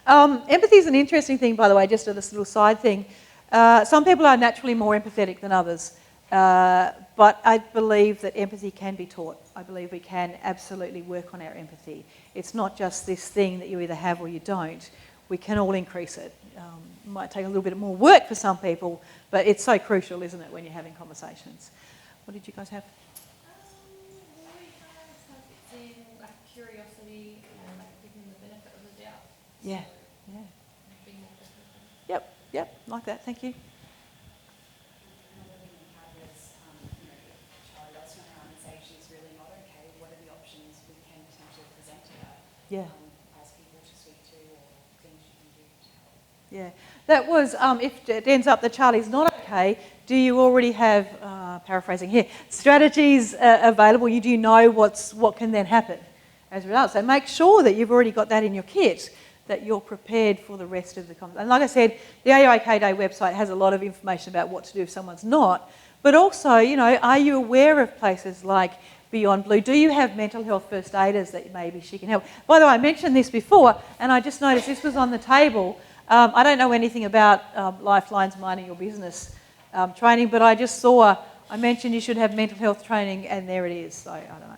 Empathy is an interesting thing, by the way, just this little side thing. Some people are naturally more empathetic than others, but I believe that empathy can be taught. I believe we can absolutely work on our empathy. It's not just this thing that you either have or you don't. We can all increase it. It might take a little bit more work for some people, but it's so crucial, isn't it, when you're having conversations. What did you guys have? We have something like curiosity and like giving the benefit of the doubt. Yeah. Being more specific. Yep, like that, thank you. Another thing we had was, if Charlie does turn around and say she's Yeah. as people to speak to or things you can do to help. Yeah, that was, if it ends up that Charlie's not okay, do you already have, paraphrasing here, strategies available? Do you know what can then happen as a result? So make sure that you've already got that in your kit, that you're prepared for the rest of the conversation. And like I said, the AOK Day website has a lot of information about what to do if someone's not, but also, you know, are you aware of places like Beyond Blue? Do you have mental health first aiders that maybe she can help? By the way, I mentioned this before, and I just noticed this was on the table. I don't know anything about Lifeline's Minding Your Business training, but I just saw, I mentioned you should have mental health training, and there it is. So I don't know.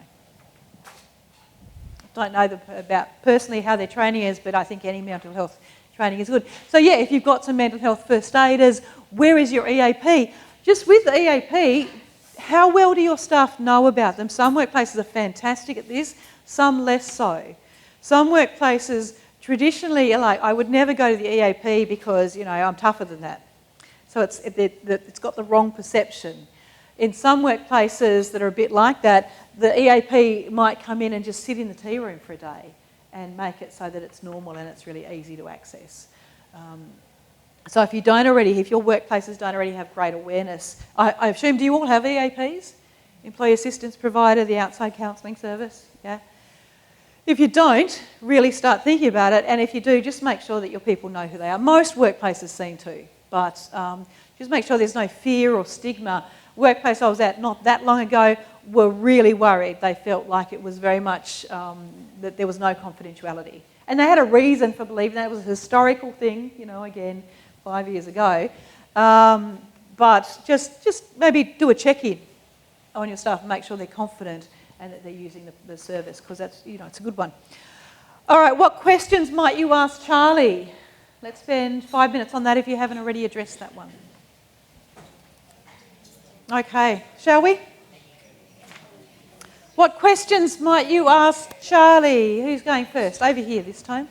Don't know about personally how their training is, but I think any mental health training is good. So yeah, if you've got some mental health first aiders, where is your EAP? Just with the EAP, how well do your staff know about them? Some workplaces are fantastic at this, some less so. Some workplaces traditionally are like, I would never go to the EAP because, you know, I'm tougher than that. So it's got the wrong perception. In some workplaces that are a bit like that, the EAP might come in and just sit in the tea room for a day and make it so that it's normal and it's really easy to access. So if your workplaces don't already have great awareness, I assume, do you all have EAPs? Employee Assistance Provider, the outside counselling service, yeah? If you don't, really start thinking about it, and if you do, just make sure that your people know who they are. Most workplaces seem to, but just make sure there's no fear or stigma. Workplace I was at not that long ago were really worried. They felt like it was very much that there was no confidentiality. And they had a reason for believing that. It was a historical thing, you know, again, 5 years ago. But just maybe do a check-in on your staff and make sure they're confident and that they're using the service, because that's, you know, it's a good one. All right, what questions might you ask Charlie? Let's spend 5 minutes on that if you haven't already addressed that one. Okay, shall we? What questions might you ask Charlie? Who's going first? Over here this time.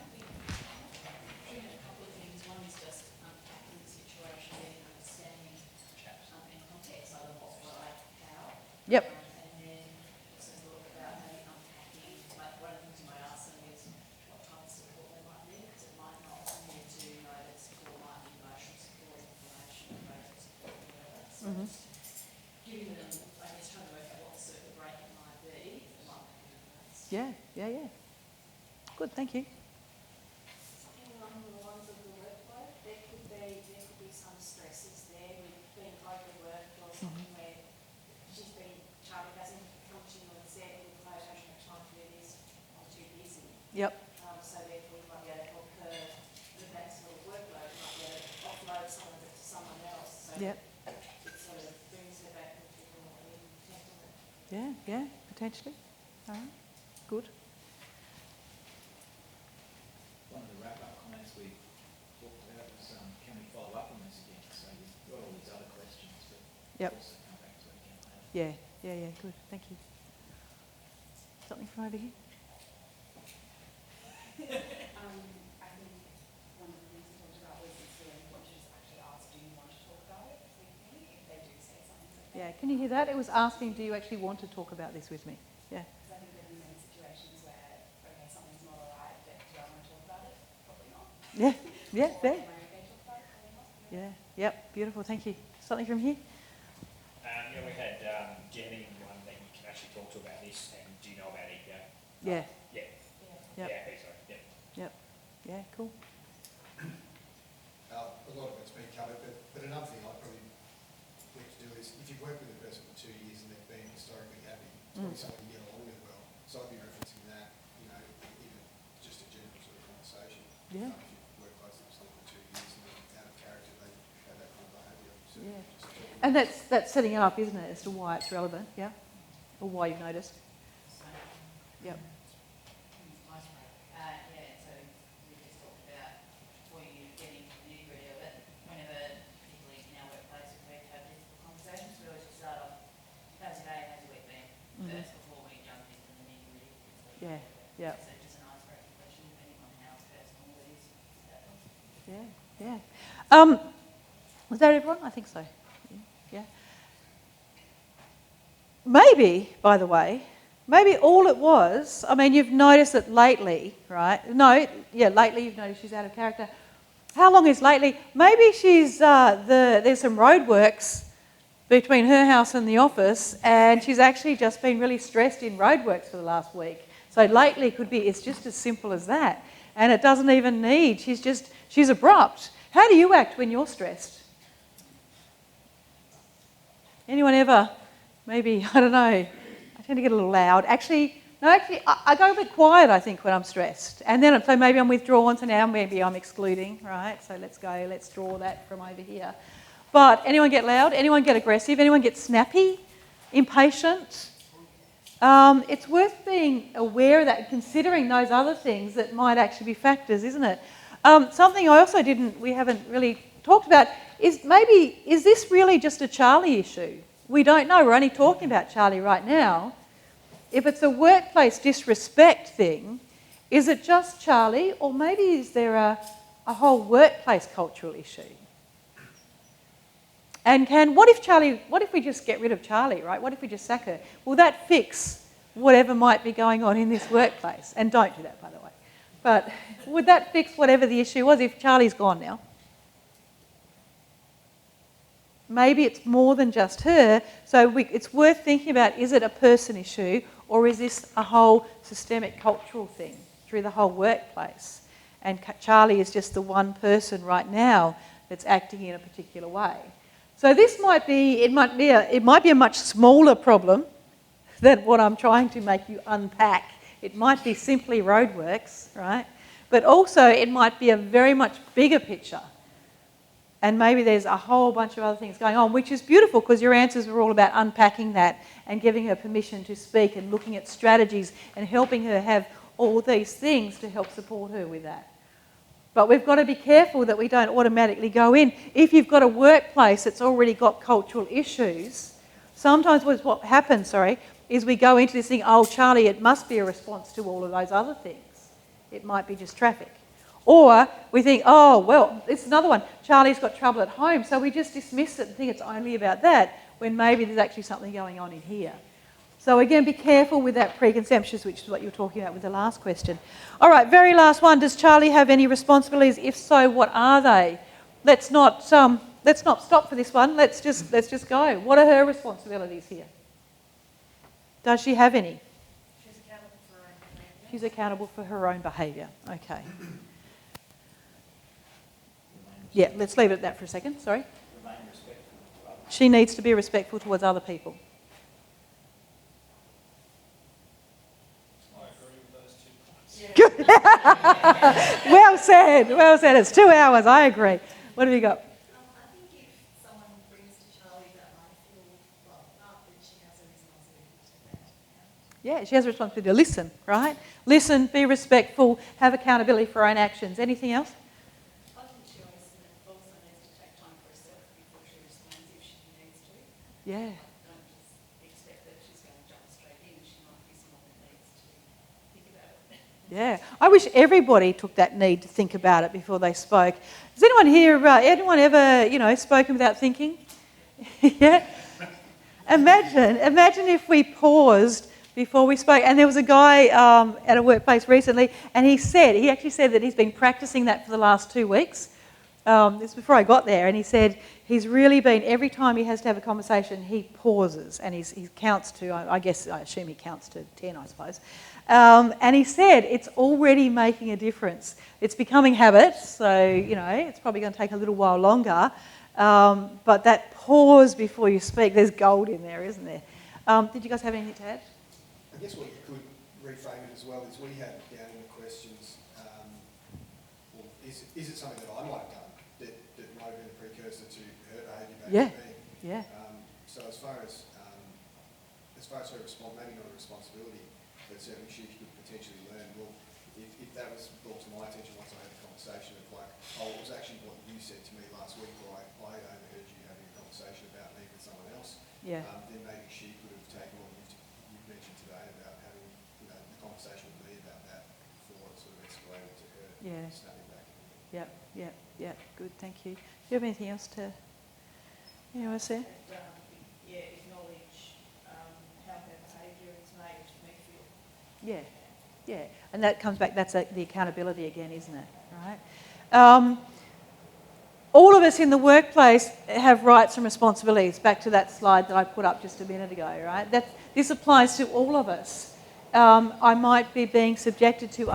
Yep. And then also talk about maybe unpacking, like one of the things you might ask them is what type of support they might need, because it might not need to know that support might be emotional support, information, emotional support, whatever. So giving them, I guess, trying to work out what the circuit breaker might be, it might be good. Yeah. Good, thank you. Something along the lines of the workload, there could be some stresses there with being overworked or something where Charlie hasn't come to you and said, look, I don't have time to do this, I'm too busy. Yep. So therefore you might be able to help her with that sort of workload, you might be able to offload some of it to someone else. So Yep. it sort of brings her back and people not being intent on it. Yeah, potentially. All right, good. One of the wrap-up comments we talked about was, can we follow up on this again? So you've got all these other questions, but Yep. also come back to it again later. Yeah, good, thank you. Something from over here? I think one of the things we talked about was it's really important to just actually ask, do you want to talk about it with me? If they do say something like that. Yeah, can you hear that? It was asking, do you actually want to talk about this with me? Yeah. Because I think there'd be many situations where, okay, something's not alright, but do I want to talk about it? Probably not. Yeah, fair. Am I okay to talk about it? Probably not. Yep, beautiful, thank you. Something from here? We had Jenny, one that you can actually talk to about this, and do you know about it? Yeah. Yeah. Yep. Yeah, sorry. Yeah. Yeah, cool. A lot of it's been covered, but another thing I'd probably need to do is, if you've worked with a person for 2 years and they've been historically happy, it's probably someone you get along with well. So I'd be referencing that, you know, even just a general sort of conversation. Yeah. If you've worked closely with someone for 2 years and they're out of character, they have that kind of behaviour. So Yeah. just talking And that's setting it up, isn't it, as to why it's relevant, yeah? Or why you've noticed. Yep. So we just talked about, before you get into the nitty-gritty of it, whenever, particularly in our workplace, if we have difficult conversations, we always start off, how's your day, how's your week been, first, before we jump into the nitty-gritty. Yeah. So just a nice breaking question, depending on how personal it is. Yeah. Was that everyone? I think so. Yeah. Maybe, by the way, maybe all it was, I mean, you've noticed that lately, right? No, yeah, lately you've noticed she's out of character. How long is lately? Maybe she's, there's some roadworks between her house and the office, and she's actually just been really stressed in roadworks for the last week. So lately could be, it's just as simple as that. And it doesn't even need, she's abrupt. How do you act when you're stressed? Anyone ever? Maybe, I don't know. I tend to get a little loud. Actually, I go a bit quiet, I think, when I'm stressed. And then, so maybe I'm withdrawn, so now maybe I'm excluding, right? So let's draw that from over here. But anyone get loud? Anyone get aggressive? Anyone get snappy? Impatient? It's worth being aware of that and considering those other things that might actually be factors, isn't it? Something I also we haven't really talked about is this really just a Charlie issue? We don't know. We're only talking about Charlie right now. If it's a workplace disrespect thing, is it just Charlie, or maybe is there a whole workplace cultural issue? And what if we just get rid of Charlie, right? What if we just sack her? Will that fix whatever might be going on in this workplace? And don't do that, by the way. But would that fix whatever the issue was if Charlie's gone now? Maybe it's more than just her. So it's worth thinking about, is it a person issue, or is this a whole systemic cultural thing through the whole workplace? And Charlie is just the one person right now that's acting in a particular way. So this might be a much smaller problem than what I'm trying to make you unpack. It might be simply roadworks, right? But also it might be a very much bigger picture. And maybe there's a whole bunch of other things going on, which is beautiful because your answers were all about unpacking that and giving her permission to speak and looking at strategies and helping her have all these things to help support her with that. But we've got to be careful that we don't automatically go in. If you've got a workplace that's already got cultural issues, sometimes what happens, is we go into this thing, oh, Charlie, it must be a response to all of those other things. It might be just traffic. Or we think, oh, well, it's another one. Charlie's got trouble at home, so we just dismiss it and think it's only about that, when maybe there's actually something going on in here. So again, be careful with that preconceptions, which is what you were talking about with the last question. All right, very last one. Does Charlie have any responsibilities? If so, what are they? Let's not stop for this one. Let's just go. What are her responsibilities here? Does she have any? She's accountable for her own behaviour. She's accountable for her own behaviour. Okay. Yeah, let's leave it at that for a second. Sorry. Remain respectful to others. She needs to be respectful towards other people. I agree with those 2 points. Good. Well said. Well said. It's 2 hours. I agree. What have you got? I think if someone brings to Charlie that I feel up, then she has a responsibility to that. Yeah, she has a responsibility to listen, right? Listen, be respectful, have accountability for her own actions. Anything else? I think she also needs to take time for herself before she responds if she needs to. Yeah. Don't just expect that she's going to jump straight in. She might be someone that needs to think about it. Yeah. I wish everybody took that need to think about it before they spoke. Has anyone here, anyone ever, spoken without thinking? Yeah? Imagine if we paused before we spoke. And there was a guy at a workplace recently, and he actually said that he's been practicing that for the last 2 weeks. This was before I got there, and he said he's really been, every time he has to have a conversation, he pauses, and he counts to, I assume he counts to 10, I suppose. And he said it's already making a difference. It's becoming habit, so, it's probably going to take a little while longer. But that pause before you speak, there's gold in there, isn't there? Did you guys have anything to add? I guess what you could reframe it as well is we had down in the questions, well, is it something that I might have done that might have been a precursor to her behaviour back Yeah. to me? Yeah. So as far as her response, maybe not a responsibility, but certainly she could potentially learn, well, if that was brought to my attention once I had a conversation of like, oh, it was actually what you said to me last week, or I overheard you having a conversation about me with someone else, Yeah. then maybe she could have taken what you've mentioned today about having the conversation with me about that before it sort of escalated to her snapping back. Yep. Good, thank you. Do you have anything else to... Anyone else there? Acknowledge how her behaviour has made me Yeah, yeah. And that comes back, that's the accountability again, isn't it? Right? All of us in the workplace have rights and responsibilities, back to that slide that I put up just a minute ago, right? This applies to all of us. I might be being subjected to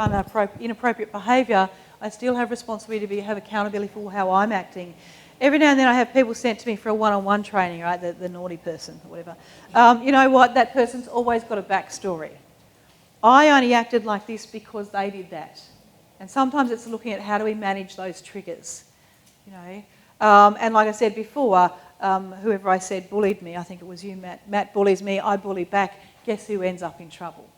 inappropriate behaviour. I still have responsibility to have accountability for how I'm acting. Every now and then I have people sent to me for a one-on-one training, right, the naughty person or whatever. You know what, that person's always got a backstory. I only acted like this because they did that. And sometimes it's looking at how do we manage those triggers, you know. And like I said before, whoever I said bullied me, I think it was you, Matt. Matt bullies me, I bully back. Guess who ends up in trouble,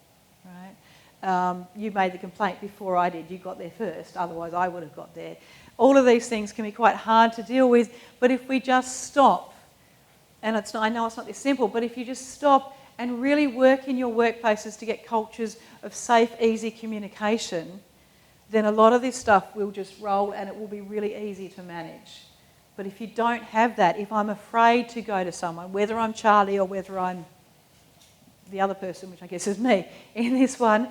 right? You made the complaint before I did. You got there first, otherwise I would have got there. All of these things can be quite hard to deal with, but if we just stop, and I know it's not this simple, but if you just stop and really work in your workplaces to get cultures of safe, easy communication, then a lot of this stuff will just roll and it will be really easy to manage. But if you don't have that, if I'm afraid to go to someone, whether I'm Charlie or whether I'm the other person, which I guess is me in this one,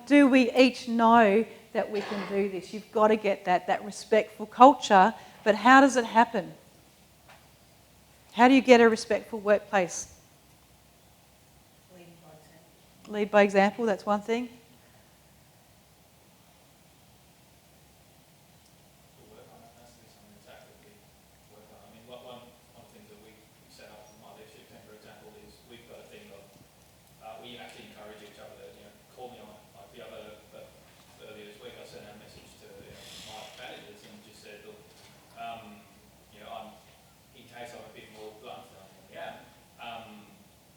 do we each know that we can do this? You've got to get that respectful culture, but how does it happen? How do you get a respectful workplace? Leading by example. Lead by example, that's one thing. We'll work on that. That's something that's actively work on. I mean, one of the things that we set up in my leadership team, for example, is we've got a thing of we actually encourage each other to, call me on it. Like earlier this week, I sent out a message to my managers and just said, look, I'm, in case I'm a bit more blunt than I normally am,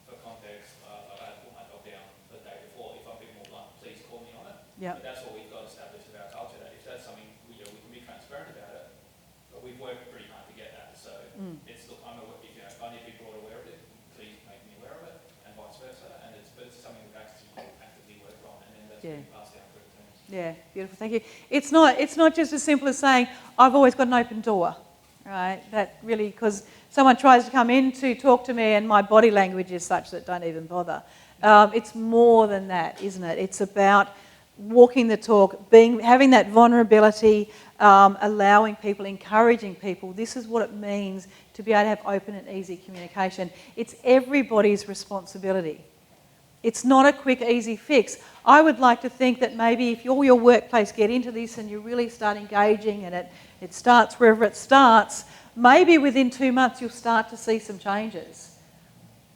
for context, I had to put my dog down the day before. If I'm a bit more blunt, please call me on it. Yep. But that's what we've got established with our culture, that if that's something, we can be transparent about it, but we've worked pretty hard to get that. So it's, look, if I need to be brought aware of it, please make me aware of it, and vice versa. But it's something we've actively worked on, and then that's been passed down through the teams. Yeah, beautiful, thank you. It's not just as simple as saying, I've always got an open door, right? That really, because someone tries to come in to talk to me and my body language is such that don't even bother. It's more than that, isn't it? It's about walking the talk, having that vulnerability, allowing people, encouraging people. This is what it means to be able to have open and easy communication. It's everybody's responsibility. It's not a quick, easy fix. I would like to think that maybe if all your workplace get into this and you really start engaging and it starts wherever it starts, maybe within 2 months you'll start to see some changes.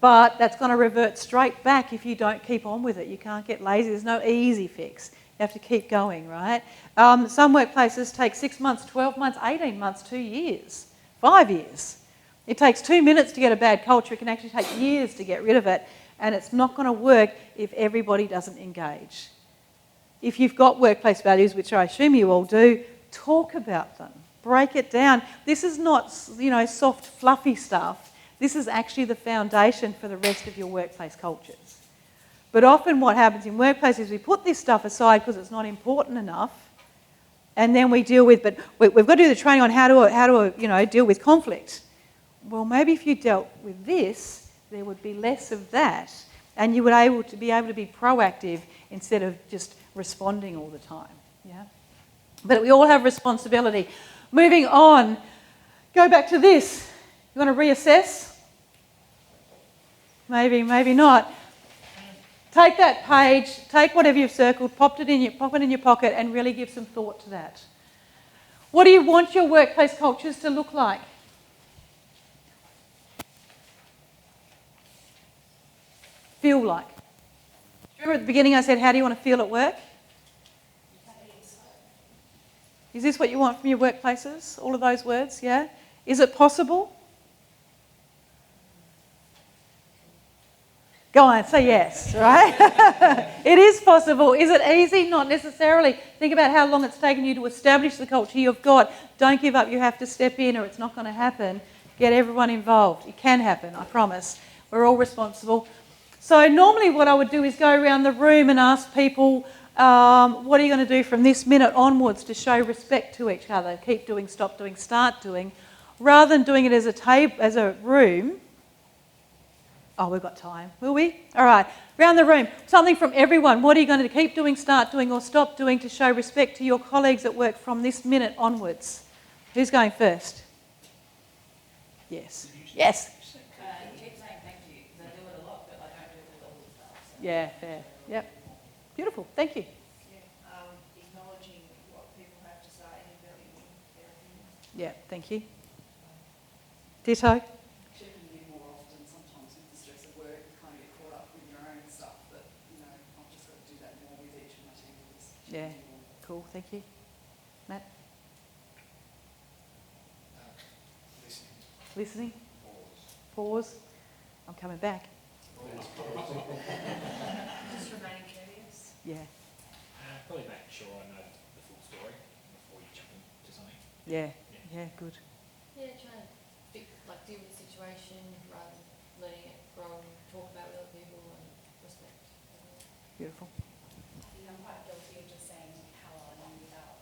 But that's going to revert straight back if you don't keep on with it. You can't get lazy. There's no easy fix. You have to keep going, right? Some workplaces take 6 months, 12 months, 18 months, 2 years, 5 years. It takes 2 minutes to get a bad culture. It can actually take years to get rid of it. And it's not going to work if everybody doesn't engage. If you've got workplace values, which I assume you all do, talk about them. Break it down. This is not, soft, fluffy stuff. This is actually the foundation for the rest of your workplace cultures. But often what happens in workplaces is we put this stuff aside because it's not important enough, and then we deal with, but we've got to do the training on how to deal with conflict. Well, maybe if you dealt with this, there would be less of that, and you would be able to be proactive instead of just responding all the time. Yeah. But we all have responsibility. Moving on, go back to this. You want to reassess? Maybe, maybe not. Take that page, take whatever you've circled, pop it in your pocket, and really give some thought to that. What do you want your workplace cultures to look like? Feel like. Remember at the beginning I said, how do you want to feel at work? Is this what you want from your workplaces? All of those words, yeah? Is it possible? Go on, say yes, right? It is possible. Is it easy? Not necessarily. Think about how long it's taken you to establish the culture you've got. Don't give up. You have to step in or it's not going to happen. Get everyone involved. It can happen, I promise. We're all responsible. So normally what I would do is go around the room and ask people, what are you going to do from this minute onwards to show respect to each other? Keep doing, stop doing, start doing. Rather than doing it as a room, Oh, we've got time. Will we? All right. Round the room. Something from everyone. What are you going to keep doing, start doing, or stop doing to show respect to your colleagues at work from this minute onwards? Who's going first? Yes. Yes. Keep saying thank you, because I do it a lot, but I don't do it with all the staff. So. Yeah, fair. Yep. Beautiful. Thank you. Acknowledging what people have to say and valuing their opinions. Yeah, thank you. Ditto. Checking in more often. Sometimes with the stress of work, you kind of get caught up with your own stuff, but, I've just got to do that more with each of my team members. Yeah. Cool. Thank you. Matt? Listening. Listening? Pause. I'm coming back. Just remaining curious. Yeah. Probably making sure I know the full story before you jump into something. Yeah. Yeah, good. Yeah, trying to deal with the situation rather than letting it grow and talk about with other people and respect. Beautiful. I think I'm quite guilty of just saying hello and without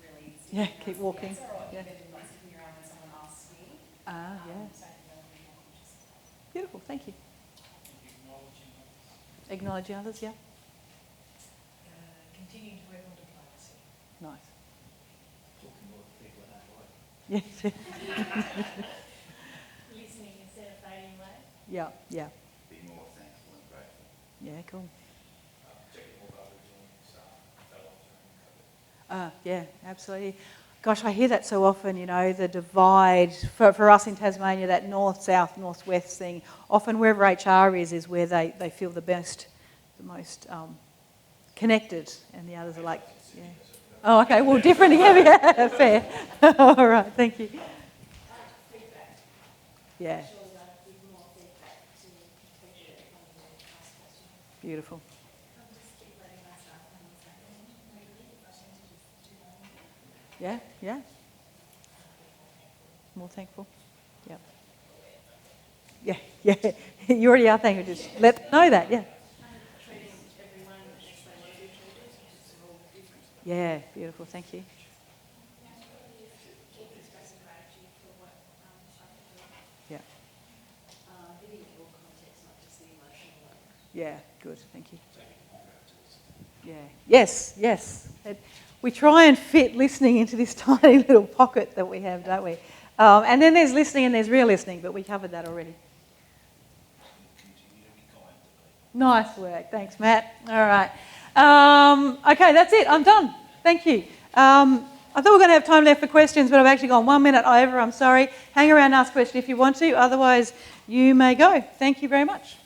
really Yeah, keep walking. Or Yeah. even like sticking around when someone asks me. Ah, yeah. So I think I'll be more conscious of that. Beautiful. Thank you. Acknowledging others. Acknowledging others, yeah. Continuing to work on diplomacy. Nice. Talking more to people that don't like. Yes. Listening instead of fading away. Yeah, yeah. Be more thankful and grateful. Yeah, cool. Checking all the Aboriginal staff fell off during COVID. Yeah, absolutely. Gosh, I hear that so often, the divide for us in Tasmania, that north-south, north-west thing. Often wherever HR is where they feel the most connected, and the others are like, yeah. Oh, okay, well, different, yeah, fair. All right, thank you. Feedback. Yeah, Sure that give more feedback to people that come in and ask questions. beautiful. I'll just keep letting my staff know what's happening. Maybe if I tend to just do that. Yeah, yeah. More thankful. Yep. Yeah, yeah. You already are thankful. Just let them know that, yeah. Treating everyone as they want to be treated, because we're all different. Yeah, beautiful. Thank you. Keep expressing gratitude for what staff are doing. Yeah, Giving it all context, not just the emotional one. yeah. Good. Thank you. Yeah. Yes, yes. We try and fit listening into this tiny little pocket that we have, don't we? And then there's listening and there's real listening, but we covered that already. Continue to be kind to people. Nice work. Thanks, Matt. All right. Okay, that's it. I'm done. Thank you. I thought we were going to have time left for questions, but I've actually gone 1 minute over. I'm sorry. Hang around and ask a question if you want to. Otherwise, you may go. Thank you very much.